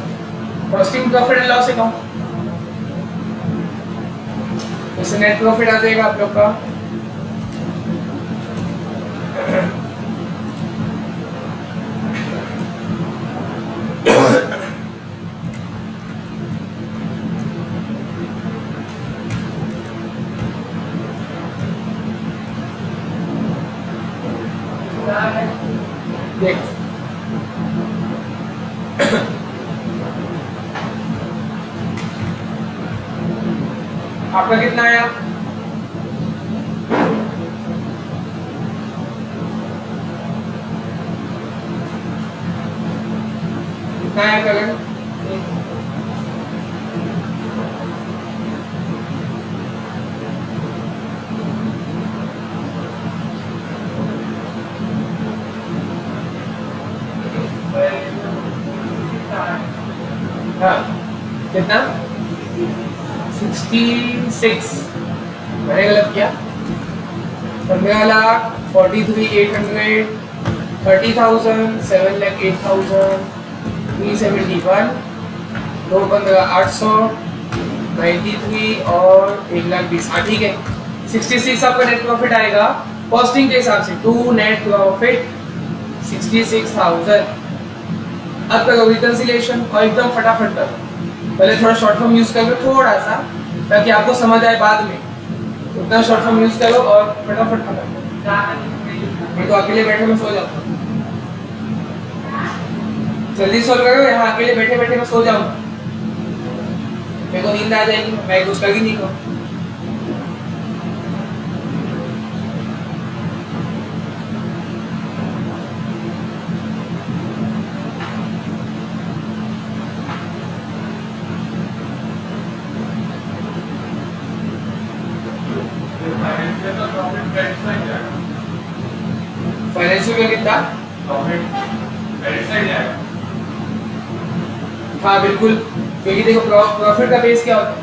Speaker 1: costing profit and loss account. इससे नेट प्रॉफिट आ जाएगा आप लोग का देख आपका कितना आया, कितना आया करण? हाँ कितना 66, मैंने गलत किया। 15,43,800, 30,000, 7,08,000, 371, 2,15,800, 93 और 1,20,000। हाँ ठीक है, 66 आपका नेट प्रॉफिट आएगा कॉस्टिंग के हिसाब से। To net profit 66,000। अब करो रिकंसिलिएशन और एकदम फटाफट करो। पहले थोड़ा शॉर्ट फॉर्म यूज करो थोड़ा सा, ताकि आपको समझ आए बाद में। उतना शॉर्ट फॉर्म यूज करो और फटाफट खत्म करो। मैं तो अकेले बैठे मैं सो जाता हूँ। जल्दी सॉल्व करो, यहाँ अकेले बैठे बैठे मैं सो जाऊंगा, मेरे को नींद आ जाएगी, मैं कुछ कर ही नहीं कहूँ। फाइनेंशियल का कितना हाँ बिल्कुल, क्योंकि देखो प्रॉफिट का बेस क्या होता है?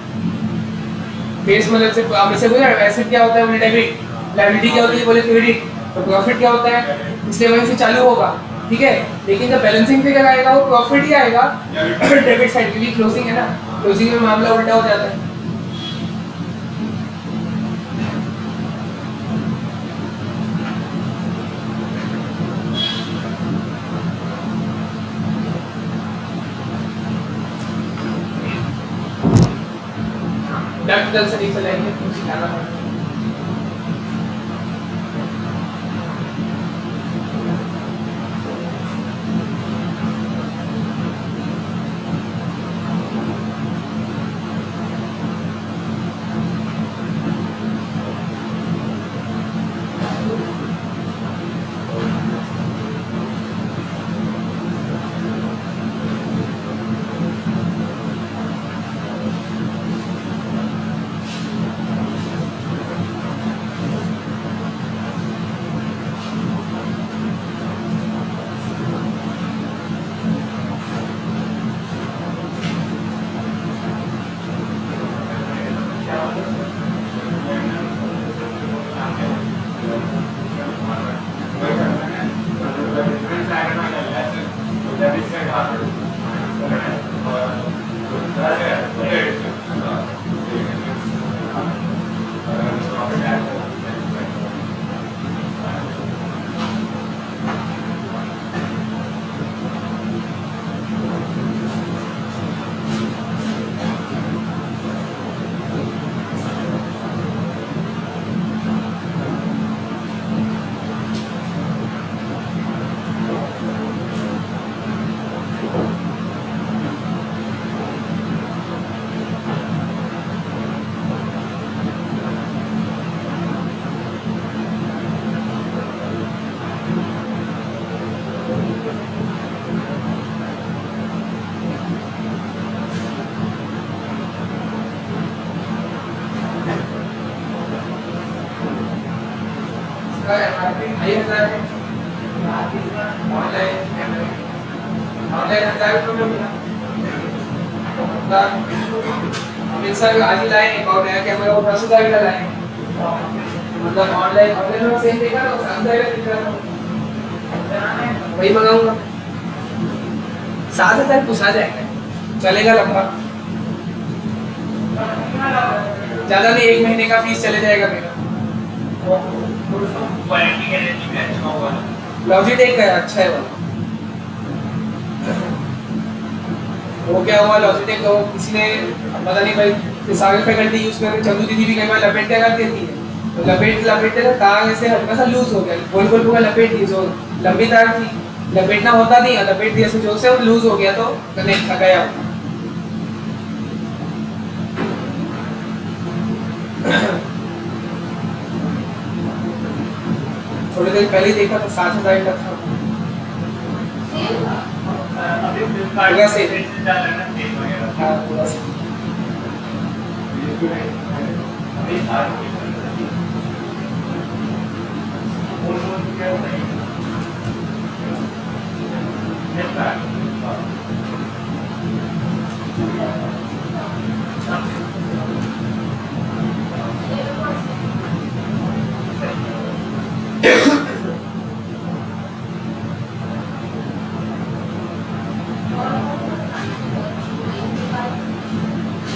Speaker 1: बेस मतलब से हम इसे बोले एसेट क्या होता है बोले डेबिट, लायबिलिटी क्या होती है बोले क्रेडिट, तो प्रॉफिट क्या होता है? इसलिए वहीं से चालू होगा, ठीक है। लेकिन जब बैलेंसिंग फिगर आएगा वो प्रॉफिट ही आएगा डेबिट साइड, क्योंकि क्लोजिंग है ना, क्लोजिंग में मामला उल्टा हो जाता है। कैपिटल से नहीं चलाएंगे, कुछ सिखाना पड़ेगा। सर आज ही लाए एक और नया कैमरा वो 10,000 का लाए, मतलब ऑनलाइन ऑनलाइन में सेम देखा तो 7,000 दिख रहा था, वही मंगाऊंगा। 7,000 कुछ आ जाएगा, चलेगा लंबा, ज्यादा नहीं, 1 महीने का फीस चले जाएगा मेरा। लॉजिटेक का अच्छा है वो क्या हुआ लॉजिटेक का, वो किसी ने पता नहीं भाई सारे फैकल्टी यूज करके, चंदू दीदी भी कई बार लपेट के कर देती है, तो लपेटते ना तार ऐसे हल्का सा लूज हो गया, गोल गोल पूरा लपेट दी, जो लंबी तार थी लपेटना होता नहीं है, लपेट दिया से जोर से और लूज हो गया तो कनेक्ट गया। थोड़ी देर पहले देखा तो 7,000 का था। पूरा से हाँ पूरा से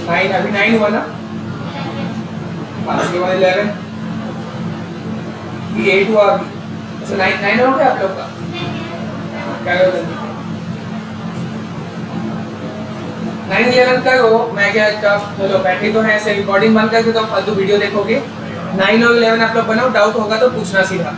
Speaker 1: नाइन, अभी 9 हुआ ना, 5 के बाद 11, ये 8 हुआ अभी, अच्छा 9 हो गया आप लोग का, क्या करो 9-11 करो, मैं क्या चलो बैठे तो हैं ऐसे, रिकॉर्डिंग बंद करके तो फालतू वीडियो देखोगे। 9 और 11 आप लोग बनाओ, डाउट होगा तो पूछना सीधा।